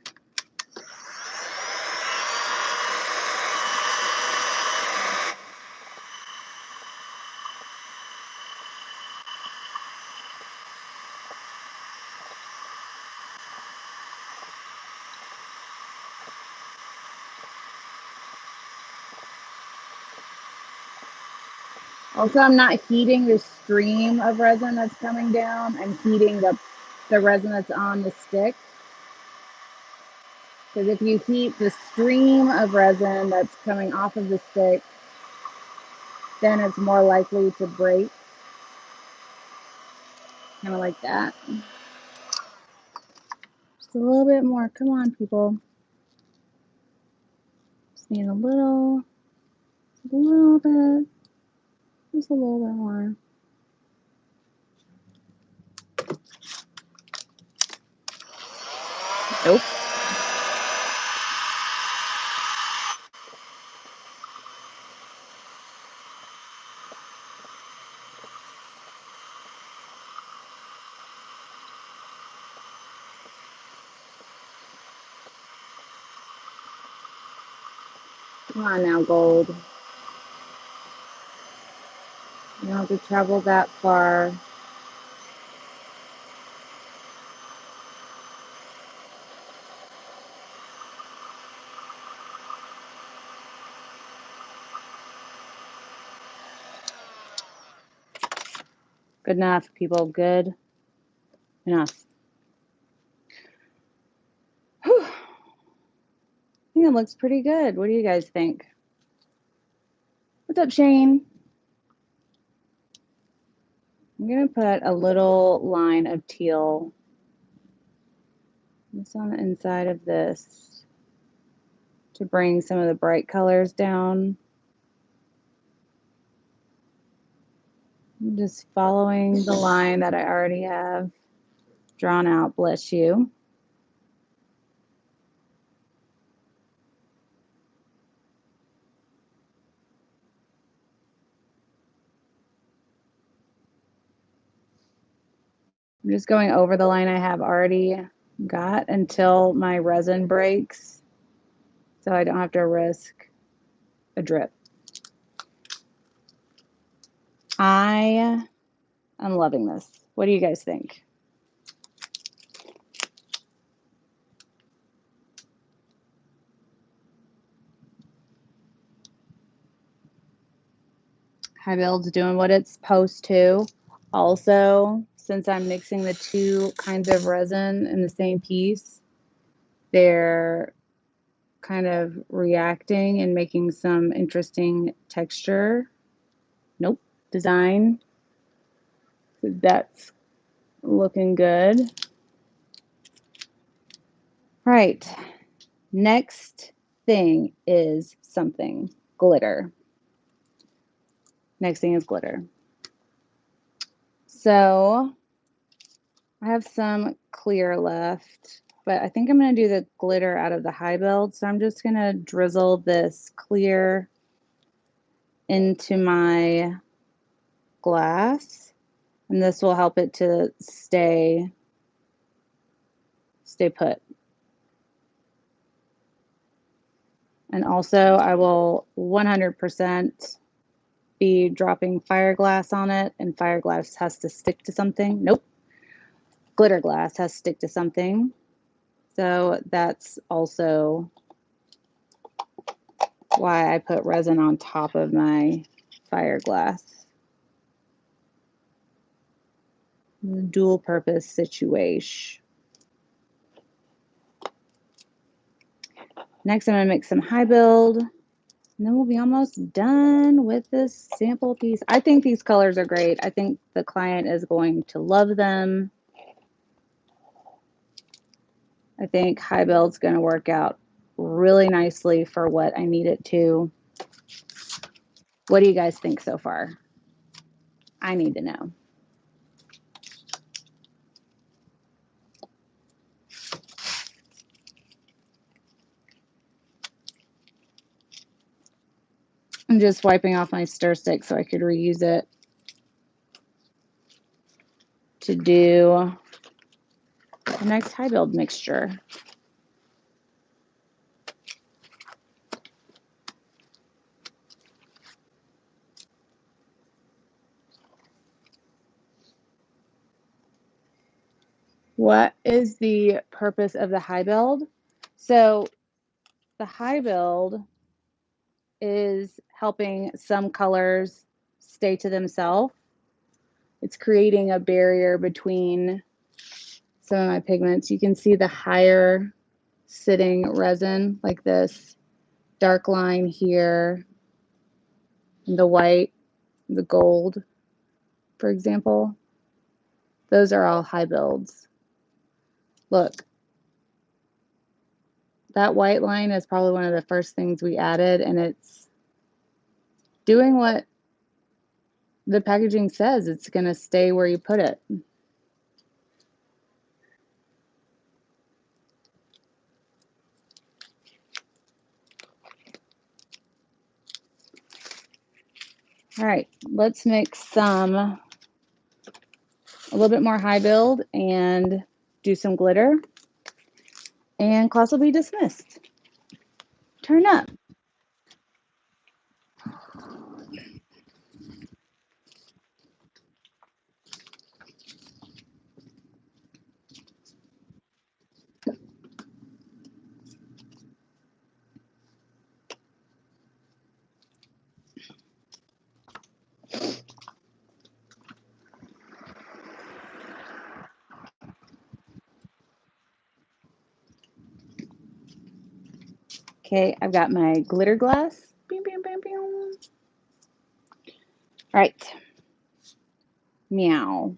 Also, I'm not heating the stream of resin that's coming down. I'm heating the resin that's on the stick. Because if you heat the stream of resin that's coming off of the stick, then it's more likely to break. Kind of like that. Just a little bit more. Come on, people. Just need a little bit. Just a little bit more. Nope. Come on now, gold. You don't have to travel that far. Good enough, people. Good enough. Whew. I think it looks pretty good. What do you guys think? What's up, Shane? I'm going to put a little line of teal just on the inside of this to bring some of the bright colors down. I'm just following the line that I already have drawn out, bless you. I'm just going over the line I have already got until my resin breaks, so I don't have to risk a drip. I am loving this. What do you guys think? High Build's doing what it's supposed to. Also, since I'm mixing the two kinds of resin in the same piece, they're kind of reacting and making some interesting texture. Nope, design. So that's looking good. Right. Next thing is something. Glitter. Next thing is glitter. So I have some clear left, but I think I'm going to do the glitter out of the High Build. So I'm just going to drizzle this clear into my glass, and this will help it to stay put. And also I will 100% be dropping fire glass on it, and fire glass has to stick to something. Nope. Glitter glass has to stick to something. So that's also why I put resin on top of my fire glass. Dual purpose situation. Next, I'm going to mix some High Build, and then we'll be almost done with this sample piece. I think these colors are great. I think the client is going to love them. I think High Build's going to work out really nicely for what I need it to. What do you guys think so far? I need to know. I'm just wiping off my stir stick so I could reuse it to do the next High Build mixture. What is the purpose of the High Build? So the High Build is helping some colors stay to themselves. It's creating a barrier between some of my pigments. You can see the higher sitting resin, like this dark line here, the white, the gold, for example. Those are all High Builds. Look, that white line is probably one of the first things we added, and it's doing what the packaging says. It's going to stay where you put it. All right, let's mix a little bit more High Build and do some glitter, and class will be dismissed. Turn up. Okay, I've got my glitter glass. Bing, bing, bing, bing. All right. Meow.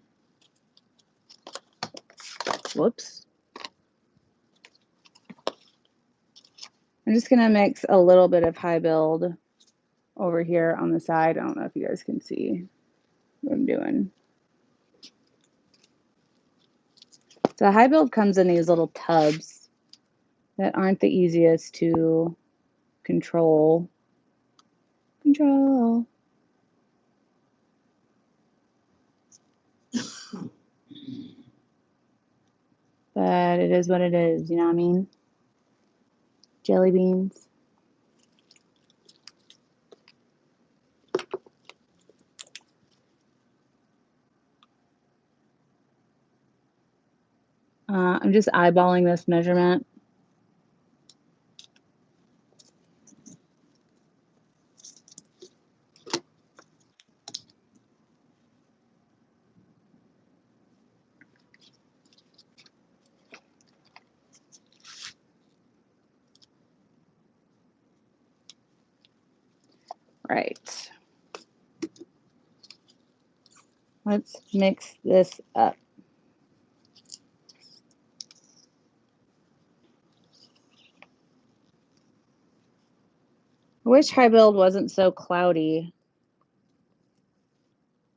Whoops. I'm just going to mix a little bit of high build over here on the side. I don't know if you guys can see what I'm doing. So high build comes in these little tubs that aren't the easiest to control. But it is what it is, you know what I mean? Jelly beans. I'm just eyeballing this measurement. Right. Let's mix this up. I wish high build wasn't so cloudy.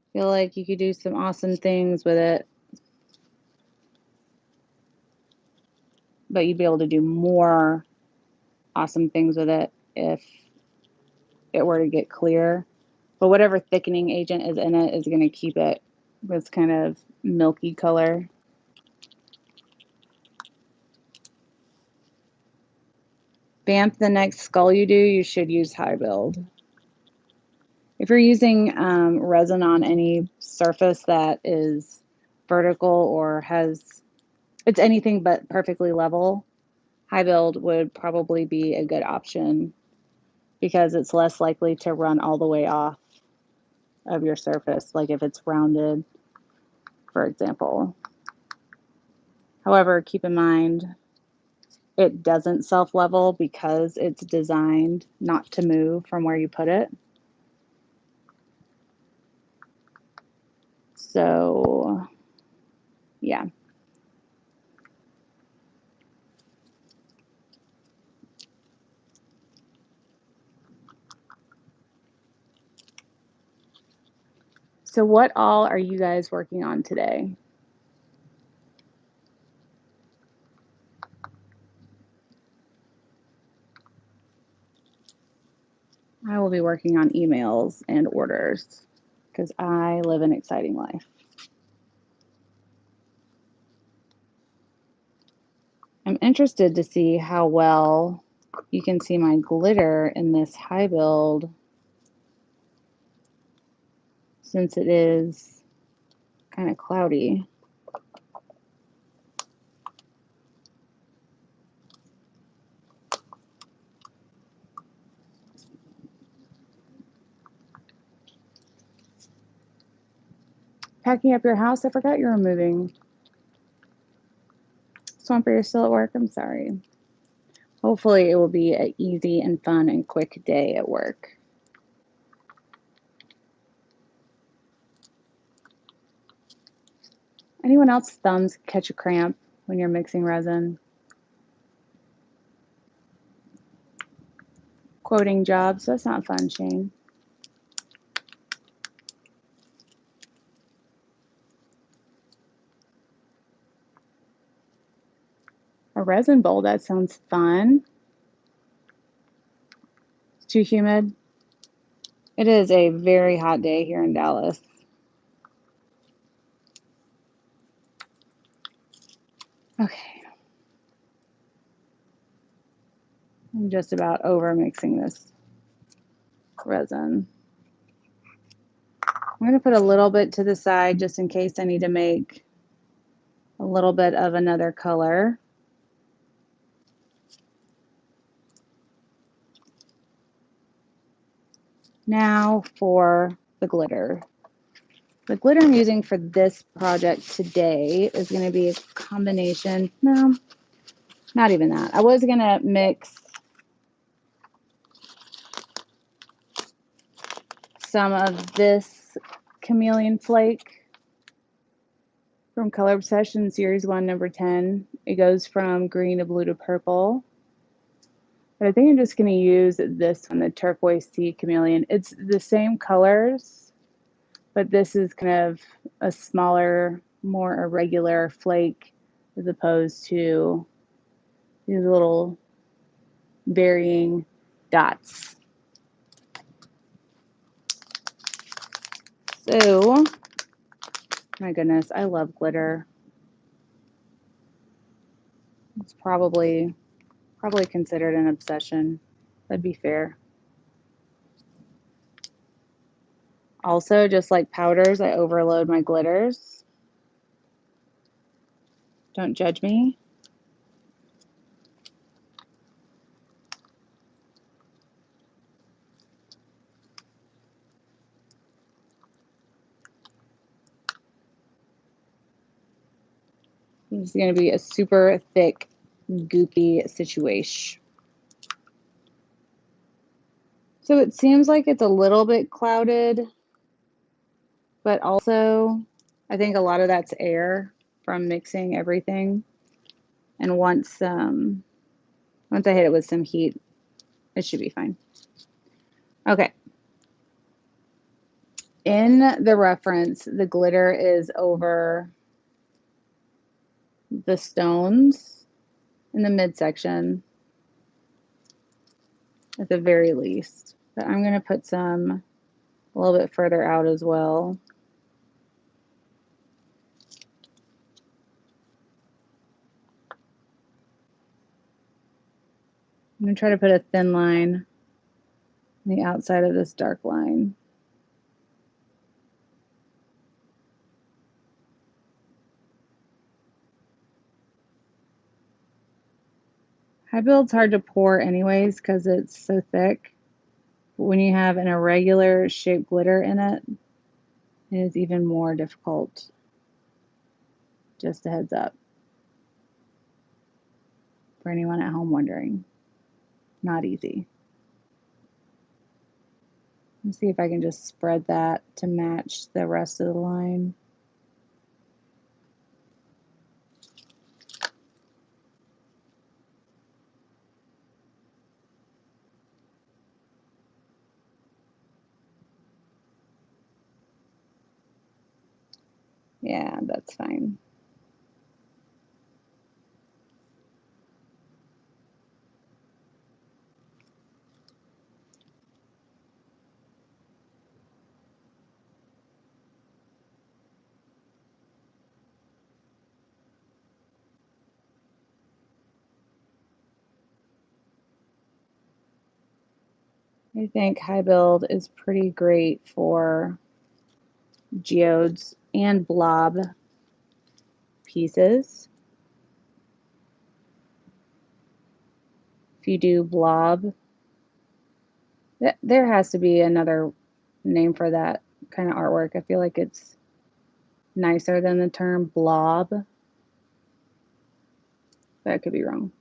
I feel like you could do some awesome things with it, but you'd be able to do more awesome things with it if it were to get clear. But whatever thickening agent is in it is going to keep it this kind of milky color. Vamp the next skull you do, you should use high build. If you're using resin on any surface that is vertical or it's anything but perfectly level, high build would probably be a good option because it's less likely to run all the way off of your surface, like if it's rounded, for example. However, keep in mind, it doesn't self-level because it's designed not to move from where you put it. So, yeah. So what all are you guys working on today? I will be working on emails and orders because I live an exciting life. I'm interested to see how well you can see my glitter in this high build since it is kind of cloudy. Packing up your house? I forgot you were moving. Swamper, you're still at work? I'm sorry. Hopefully it will be an easy and fun and quick day at work. Anyone else thumbs catch a cramp when you're mixing resin? Quoting jobs, that's not fun, Shane. A resin bowl, that sounds fun. It's too humid. It is a very hot day here in Dallas. Okay. I'm just about over mixing this resin. I'm going to put a little bit to the side just in case I need to make a little bit of another color. Now for the glitter. The glitter I'm using for this project today is going to be a combination. No, not even that. I was going to mix some of this chameleon flake from Color Obsession Series 1, number 10. It goes from green to blue to purple. But I think I'm just going to use this one, the Turquoise Sea Chameleon. It's the same colors, but this is kind of a smaller, more irregular flake as opposed to these little varying dots. So, my goodness, I love glitter. It's probably considered an obsession. That'd be fair. Also, just like powders, I overload my glitters. Don't judge me. This is going to be a super thick, goopy situation. So it seems like it's a little bit clouded, but also I think a lot of that's air from mixing everything. And once I hit it with some heat, it should be fine. Okay. In the reference, the glitter is over the stones in the midsection at the very least. But I'm going to put some a little bit further out as well. I'm going to try to put a thin line on the outside of this dark line. High build's hard to pour anyways because it's so thick. But when you have an irregular shaped glitter in it, it is even more difficult. Just a heads up for anyone at home wondering. Not easy. Let's see if I can just spread that to match the rest of the line. Yeah, that's fine. I think high build is pretty great for geodes and blob pieces. If you do blob, there has to be another name for that kind of artwork. I feel like it's nicer than the term blob, but I could be wrong.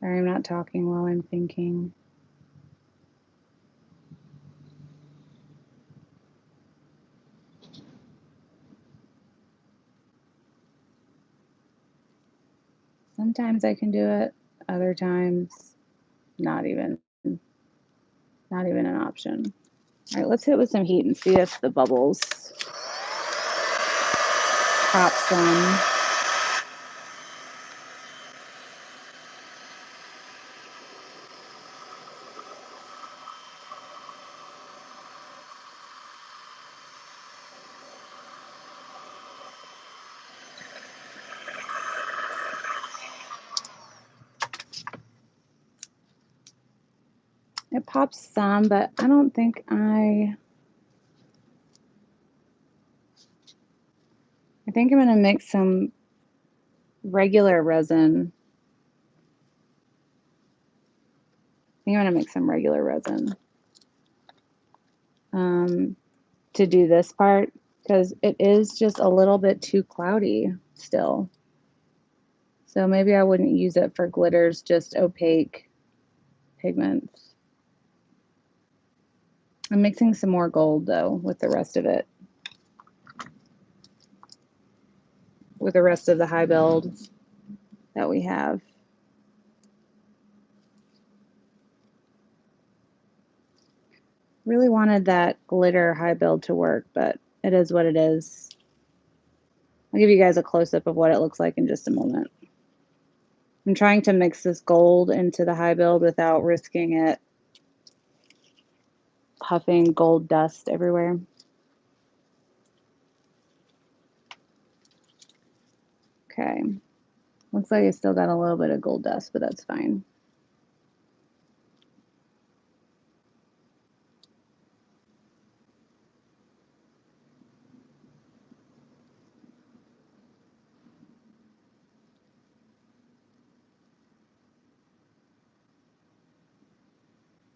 Sorry, I'm not talking while I'm thinking. Sometimes I can do it, other times not even an option. All right, let's hit it with some heat and see if the bubbles pop some. It pops some, but I don't think I think I'm going to mix some regular resin. I I'm going to make some regular resin to do this part because it is just a little bit too cloudy still. So maybe I wouldn't use it for glitters, just opaque pigments. I'm mixing some more gold though with the rest of it. With the rest of the high build that we have. Really wanted that glitter high build to work, but it is what it is. I'll give you guys a close-up of what it looks like in just a moment. I'm trying to mix this gold into the high build without risking it puffing gold dust everywhere. Okay, looks like I still got a little bit of gold dust, but that's fine.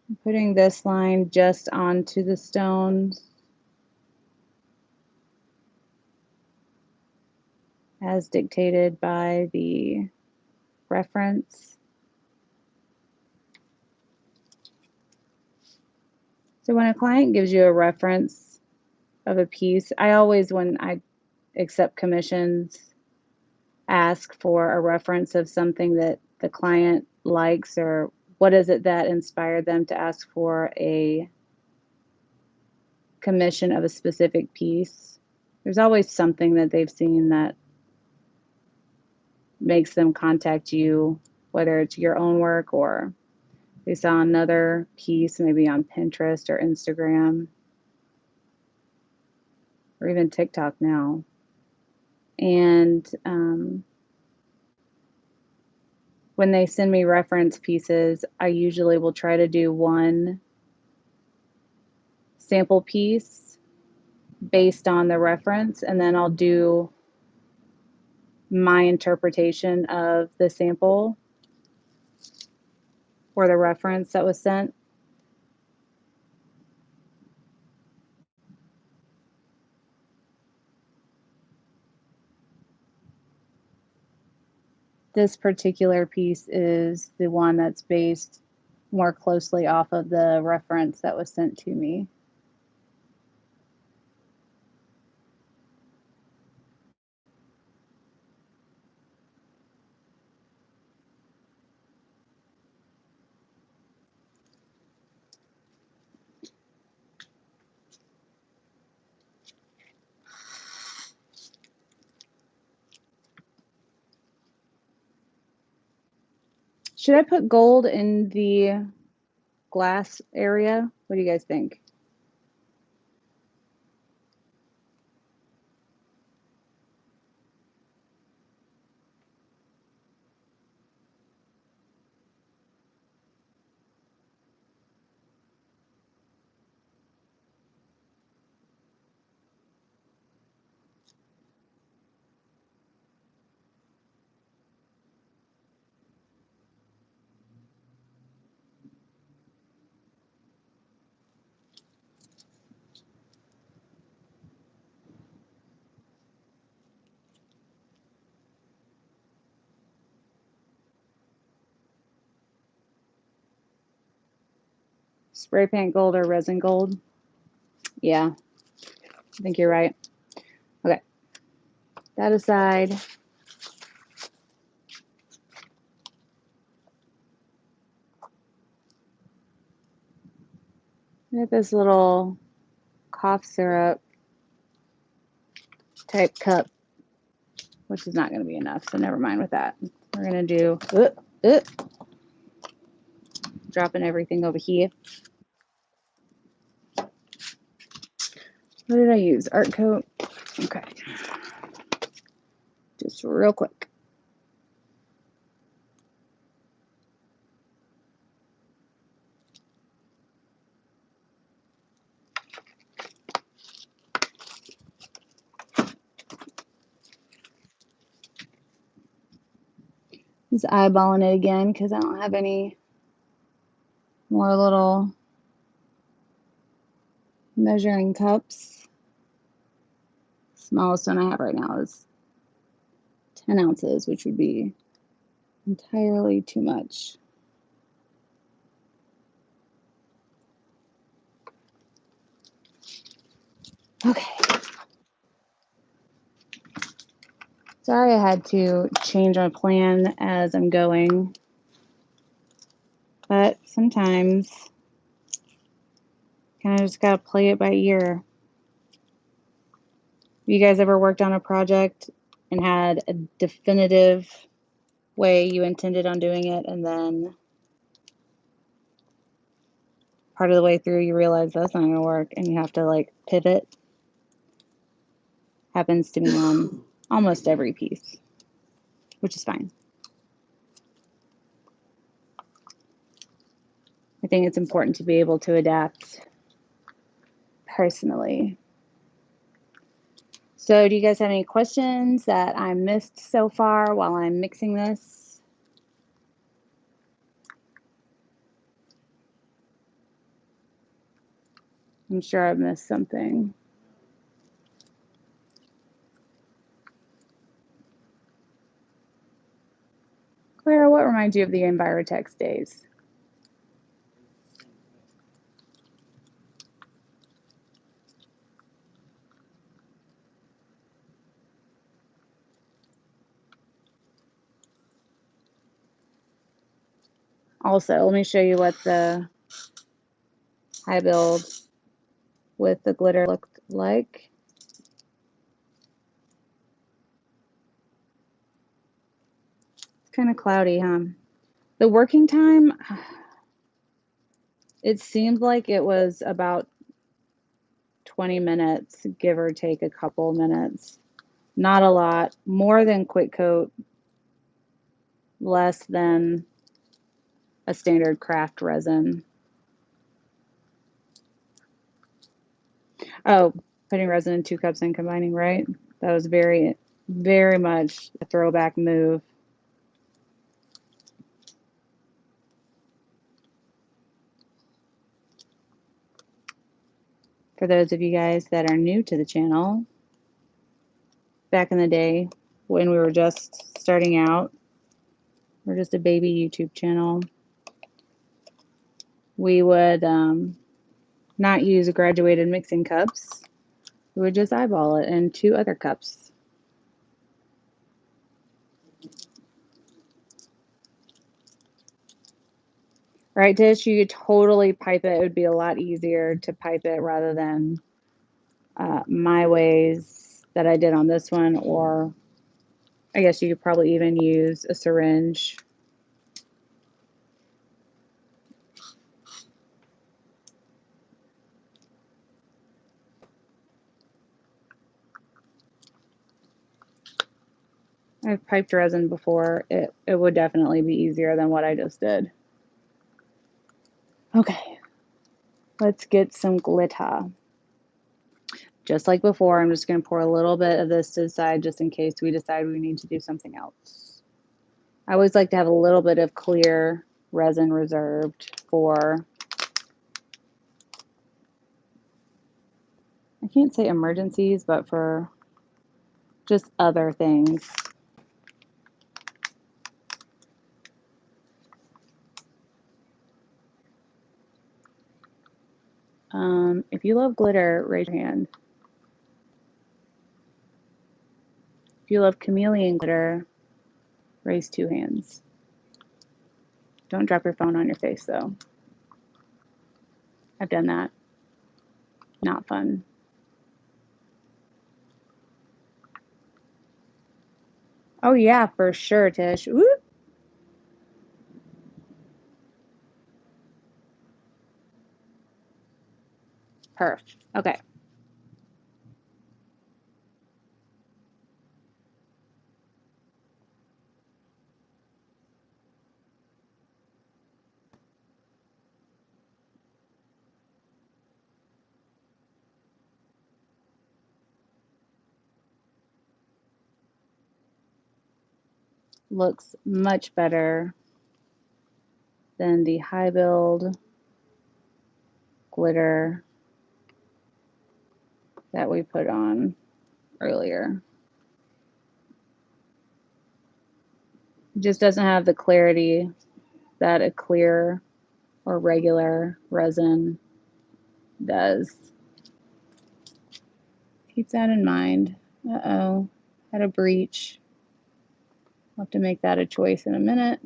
I'm putting this line just onto the stones as dictated by the reference. So when a client gives you a reference of a piece, I always, when I accept commissions, ask for a reference of something that the client likes, or what is it that inspired them to ask for a commission of a specific piece. There's always something that they've seen that makes them contact you, whether it's your own work or they saw another piece maybe on Pinterest or Instagram or even TikTok now. And when they send me reference pieces, I usually will try to do one sample piece based on the reference, and then I'll do my interpretation of the sample or the reference that was sent. This particular piece is the one that's based more closely off of the reference that was sent to me. Should I put gold in the glass area? What do you guys think? Spray paint gold or resin gold? Yeah, I think you're right. Okay, that aside, get this little cough syrup type cup, which is not going to be enough, so never mind with that. We're going to do, dropping everything over here. What did I use? Art Coat? Okay. Just real quick. Just eyeballing it again because I don't have any more little measuring cups. Smallest one I have right now is 10 ounces, which would be entirely too much. Okay. Sorry I had to change my plan as I'm going, but sometimes kind of just gotta play it by ear. You guys ever worked on a project and had a definitive way you intended on doing it, and then part of the way through you realize that's not gonna work and you have to like pivot? Happens to me on almost every piece, which is fine. I think it's important to be able to adapt personally. So do you guys have any questions that I missed so far while I'm mixing this? I'm sure I've missed something. Clara, what reminds you of the Envirotex days? Also, let me show you what the high build with the glitter looked like. It's kind of cloudy, huh? The working time, it seemed like it was about 20 minutes, give or take a couple minutes. Not a lot. More than quick coat, less than a standard craft resin. Oh, putting resin in 2 cups and combining, right? That was very, very much a throwback move. For those of you guys that are new to the channel, back in the day when we were just starting out, we're just a baby YouTube channel, we would not use graduated mixing cups. We would just eyeball it in 2 other cups. Right, Tish? You could totally pipe it. It would be a lot easier to pipe it rather than my ways that I did on this one, or I guess you could probably even use a syringe. I've piped resin before. It would definitely be easier than what I just did. Okay, let's get some glitter. Just like before, I'm just going to pour a little bit of this to the side just in case we decide we need to do something else. I always like to have a little bit of clear resin reserved for, I can't say emergencies, but for just other things. If you love glitter, raise your hand. If you love chameleon glitter, raise 2 hands. Don't drop your phone on your face, though. I've done that. Not fun. Oh, yeah, for sure, Tish. Woo! Perf. Okay. Looks much better than the high build glitter that we put on earlier. It just doesn't have the clarity that a clear or regular resin does. Keep that in mind. Uh-oh, had a breach. I'll have to make that a choice in a minute.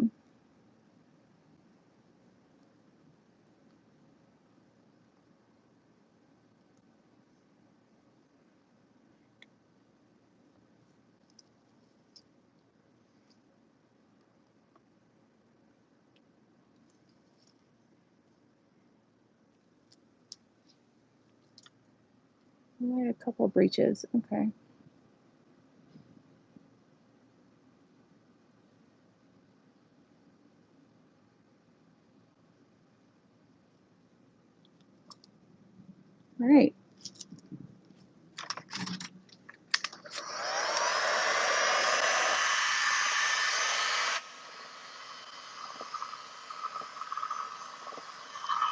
I had a couple breaches. Okay. All right.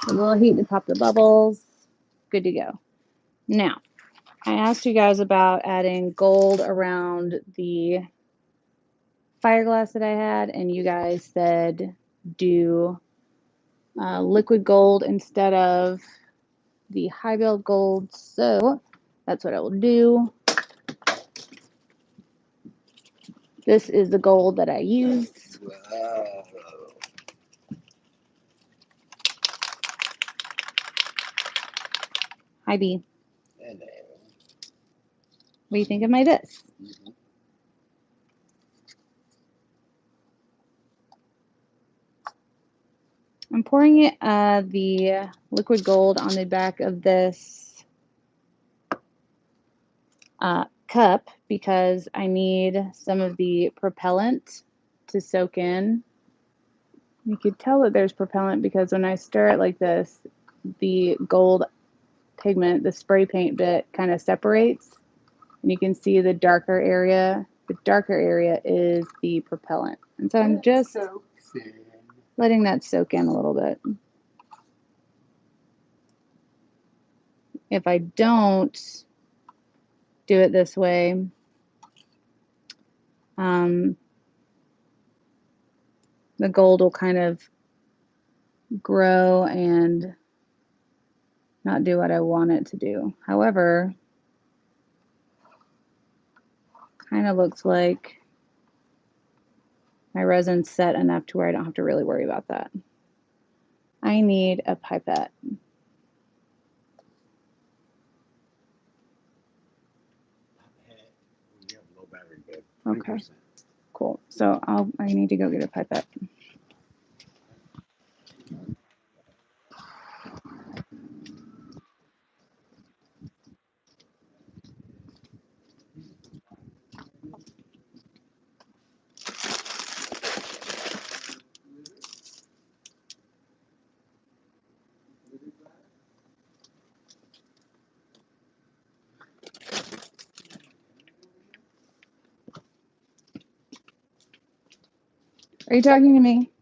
A little heat to pop the bubbles. Good to go. Now, I asked you guys about adding gold around the fire glass that I had, and you guys said do liquid gold instead of the high build gold. So that's what I will do. This is the gold that I used. Wow. Hi, B. Hello. What do you think of my this? Mm-hmm. I'm pouring it, the liquid gold on the back of this cup because I need some of the propellant to soak in. You could tell that there's propellant because when I stir it like this, the gold pigment, the spray paint bit, kind of separates. And you can see the darker area. The darker area is the propellant. And so I'm just letting that soak in a little bit. If I don't do it this way, the gold will kind of grow and not do what I want it to do. However, kind of looks like my resin's set enough to where I don't have to really worry about that. I need a pipette. You have low battery, babe. Okay. 20%. Cool. So I need to go get a pipette. Are you talking to me?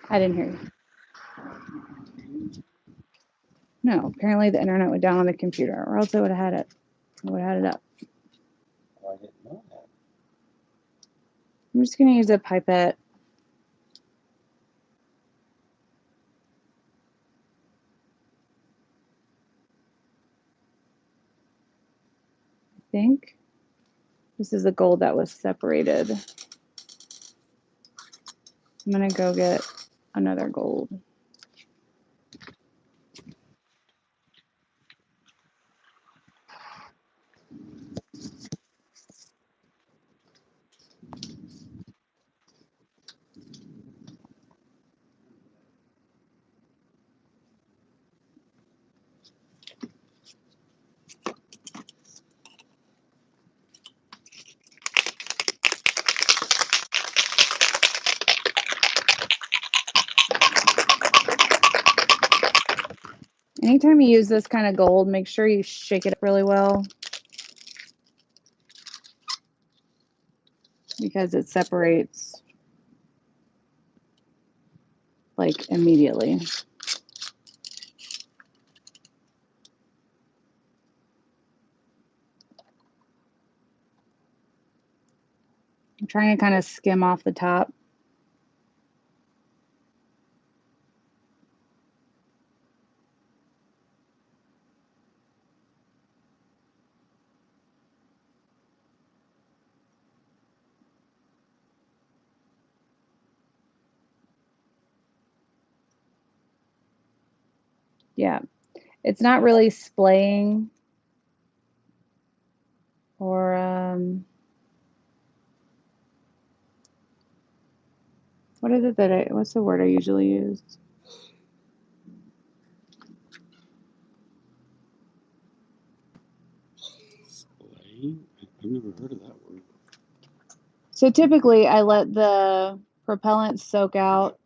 I didn't hear you. No, apparently the internet went down on the computer, or else I would have had it. I would have had it up. Oh, I didn't know that. I'm just going to use a pipette. I think this is the gold that was separated. I'm going to go get another gold. Anytime you use this kind of gold, make sure you shake it up really well because it separates like immediately. trying to kind of skim off the top. Yeah, it's not really splaying or what is it that what's the word I usually use? Splaying? I've never heard of that word. So typically I let the propellant soak out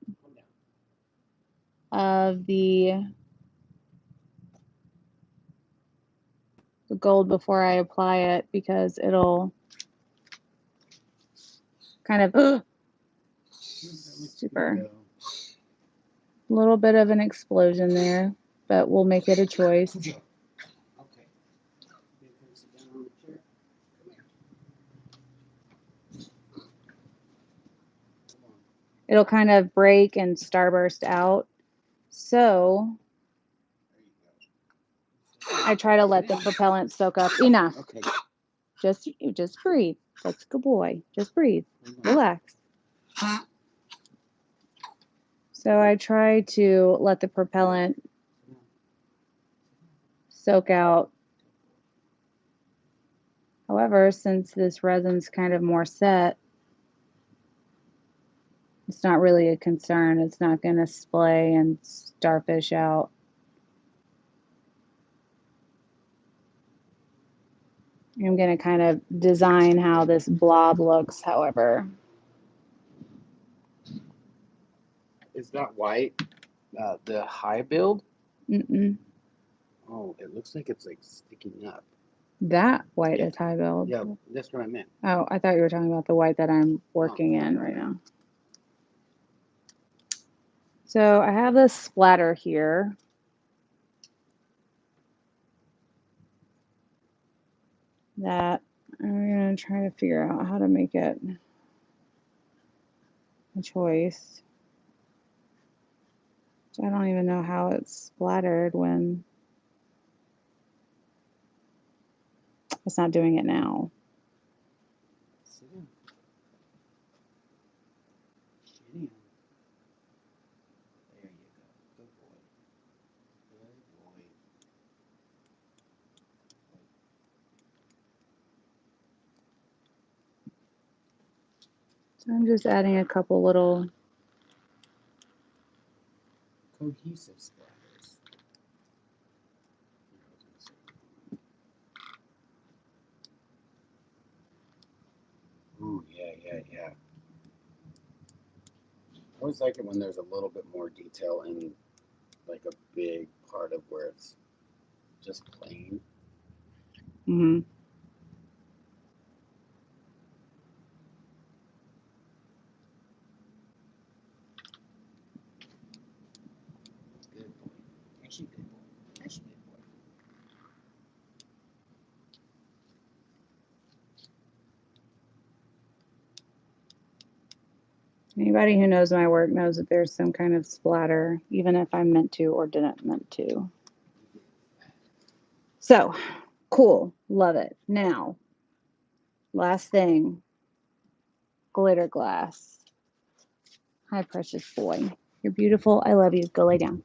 of the gold before I apply it because it'll kind of super a little bit of an explosion there, but we'll make it a choice. Okay. It'll kind of break and starburst out. So I try to let the propellant soak up enough. Okay. Just breathe. That's a good boy. Just breathe. Relax. So I try to let the propellant soak out. However, since this resin's kind of more set, it's not really a concern. It's not going to splay and starfish out. I'm going to kind of design how this blob looks, however. Is that white the high build? Mm-mm. Oh, it looks like it's like sticking up. That white Yeah. is high build. Yeah, that's what I meant. Oh, I thought you were talking about the white that I'm working in right now. So I have this splatter here. That I'm going to try to figure out how to make it a choice. I don't even know how it's splattered when it's not doing it now. There you go. Good boy. Good boy. So I'm just adding a couple little Cohesive splatters. Ooh, yeah. I always like it when there's a little bit more detail in like a big part of where it's just plain. Mm-hmm. Good boy. Actually, good boy. Actually, good boy. Anybody who knows my work knows that there's some kind of splatter, even if I meant to or didn't meant to. So, cool. Love it. Now, last thing, glitter glass. Hi, precious boy. You're beautiful. I love you. Go lay down.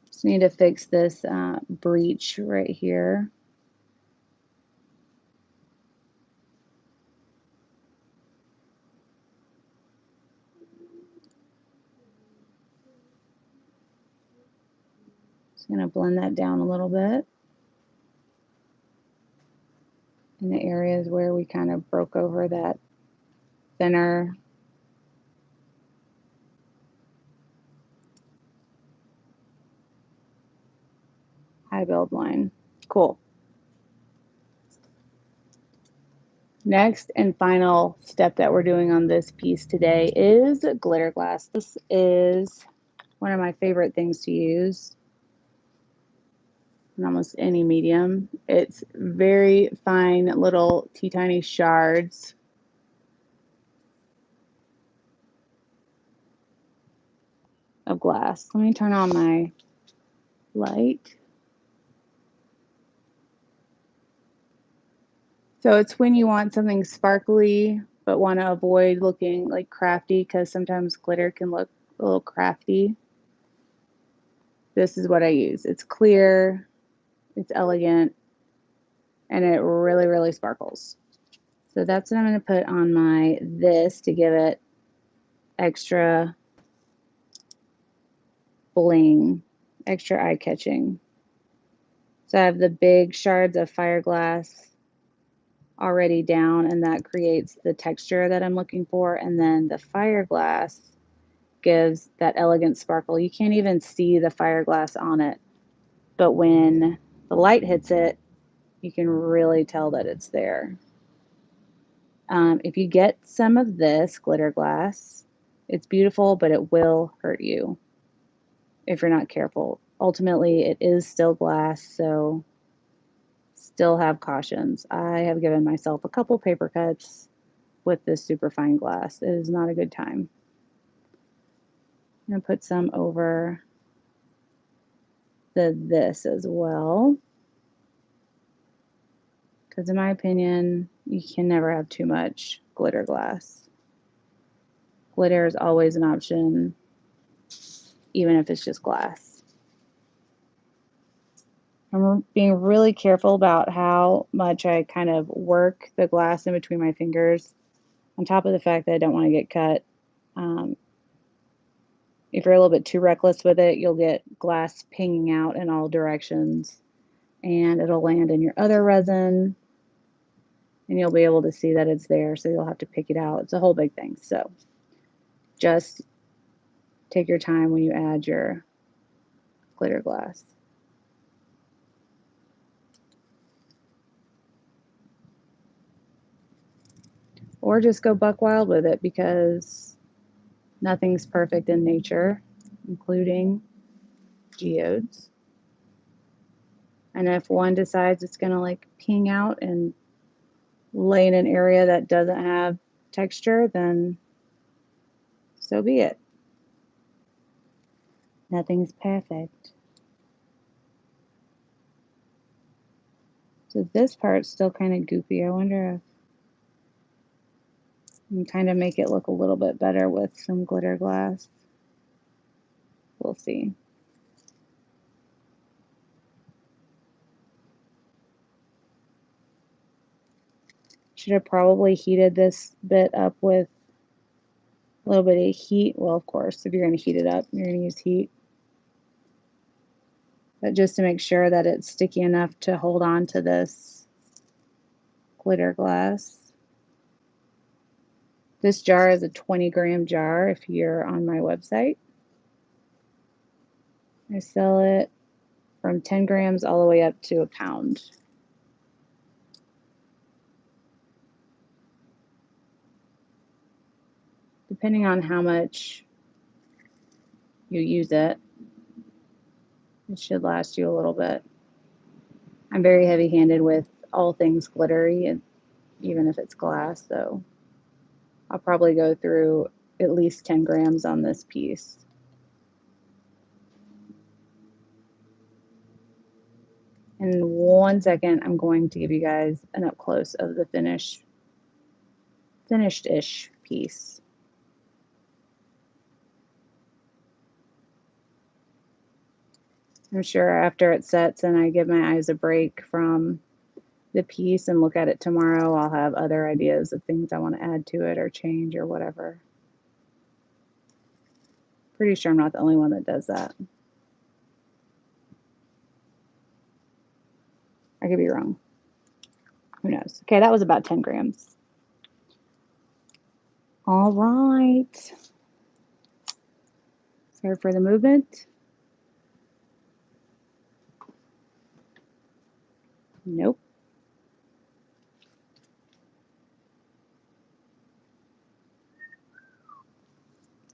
Just need to fix this breach right here. Just going to blend that down a little bit in the areas where we kind of broke over that thinner high build line. Cool. Next and final step that we're doing on this piece today is glitter glass. This is one of my favorite things to use. in almost any medium. It's very fine little teeny shards. Of glass. Let me turn on my light. So it's when you want something sparkly but want to avoid looking like crafty, because sometimes glitter can look a little crafty. This is what I use. It's clear, it's elegant, and it really, really sparkles. So that's what I'm going to put on my this to give it extra bling, extra eye-catching. So I have the big shards of fire glass already down, and that creates the texture that I'm looking for. And then the fire glass gives that elegant sparkle. You can't even see the fire glass on it, but when the light hits it, you can really tell that it's there. If you get some of this glitter glass, it's beautiful, but it will hurt you if you're not careful. Ultimately, it is still glass, so still have cautions. I have given myself a couple paper cuts with this super fine glass. It is not a good time. I'm going to put some over this as well, because in my opinion, you can never have too much glitter glass. Glitter is always an option, even if it's just glass. I'm being really careful about how much I kind of work the glass in between my fingers, on top of the fact that I don't want to get cut. If you're a little bit too reckless with it, you'll get glass pinging out in all directions, and it'll land in your other resin, and you'll be able to see that it's there, so you'll have to pick it out. It's a whole big thing. So just take your time when you add your glitter glass. Or just go buck wild with it, because nothing's perfect in nature, including geodes. And if one decides it's going to like ping out and lay in an area that doesn't have texture, then so be it. Nothing's perfect. So this part's still kind of goofy. I wonder if I can kind of make it look a little bit better with some glitter glass. We'll see. Should have probably heated this bit up with a little bit of heat. Well, of course, if you're going to heat it up, you're going to use heat. But just to make sure that it's sticky enough to hold on to this glitter glass. This jar is a 20-gram jar if you're on my website. I sell it from 10 grams all the way up to a pound. Depending on how much you use it, it should last you a little bit. I'm very heavy-handed with all things glittery, and even if it's glass, so I'll probably go through at least 10 grams on this piece. In 1 second, I'm going to give you guys an up close of the finished-ish piece. I'm sure after it sets and I give my eyes a break from the piece and look at it tomorrow, I'll have other ideas of things I want to add to it or change or whatever. Pretty sure I'm not the only one that does that. I could be wrong. Who knows? Okay, that was about 10 grams. All right. Sorry for the movement. Nope.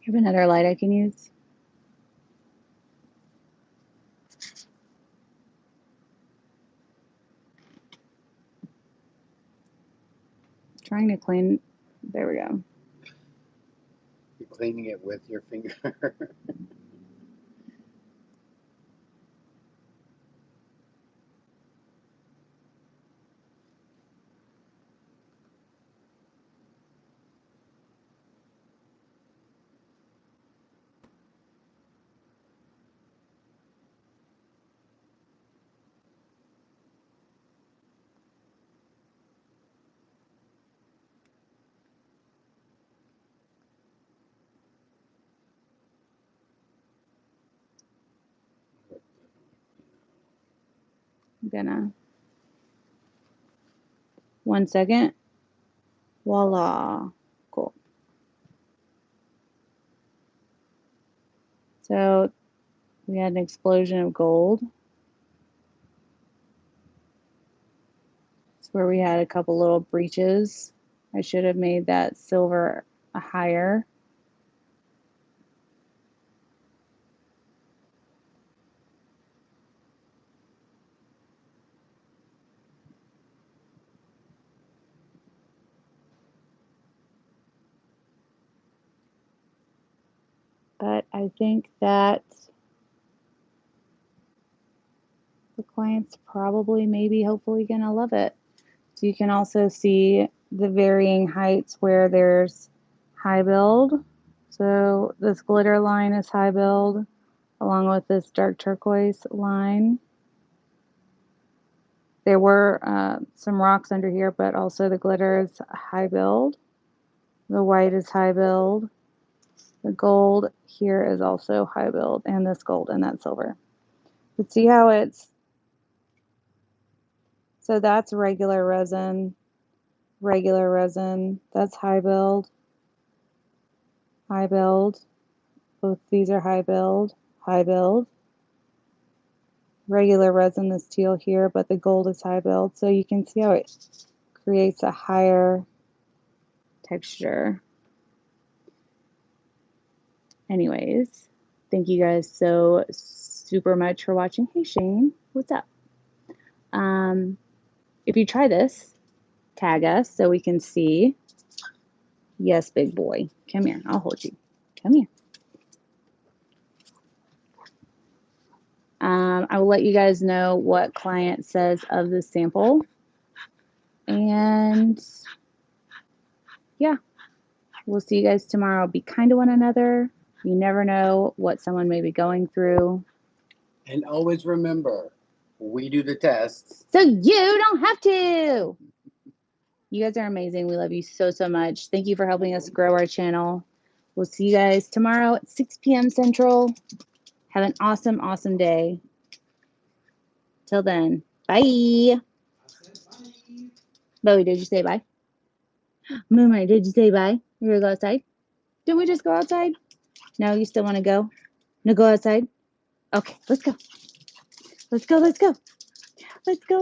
Have another light I can use. Trying to clean. There we go. You're cleaning it with your finger. I'm gonna. 1 second. Voila. Cool. So we had an explosion of gold. It's where we had a couple little breaches. I should have made that silver higher. But I think that the client's probably, maybe, hopefully gonna love it. So you can also see the varying heights where there's high build. So this glitter line is high build, along with this dark turquoise line. There were some rocks under here, but also the glitter is high build. The white is high build. The gold here is also high build, and this gold and that silver. But see how it's, so that's regular resin, that's high build, high build. Both these are high build, high build. Regular resin is teal here, but the gold is high build. So you can see how it creates a higher texture. Anyways, thank you guys so super much for watching. Hey Shane, what's up? If you try this, tag us so we can see. Yes, big boy. Come here. I'll hold you. Come here. I will let you guys know what client says of the sample. And yeah, we'll see you guys tomorrow. Be kind to one another. You never know what someone may be going through. And always remember, we do the tests, so you don't have to. You guys are amazing. We love you so, so much. Thank you for helping us grow our channel. We'll see you guys tomorrow at 6 p.m. Central. Have an awesome, awesome day. Till then, bye. Bowie, did you say bye? Moonlight, did you say bye? You're gonna go outside? Didn't we just go outside? No, you still want to go? No, go outside? Okay, let's go. Let's go, let's go. Let's go.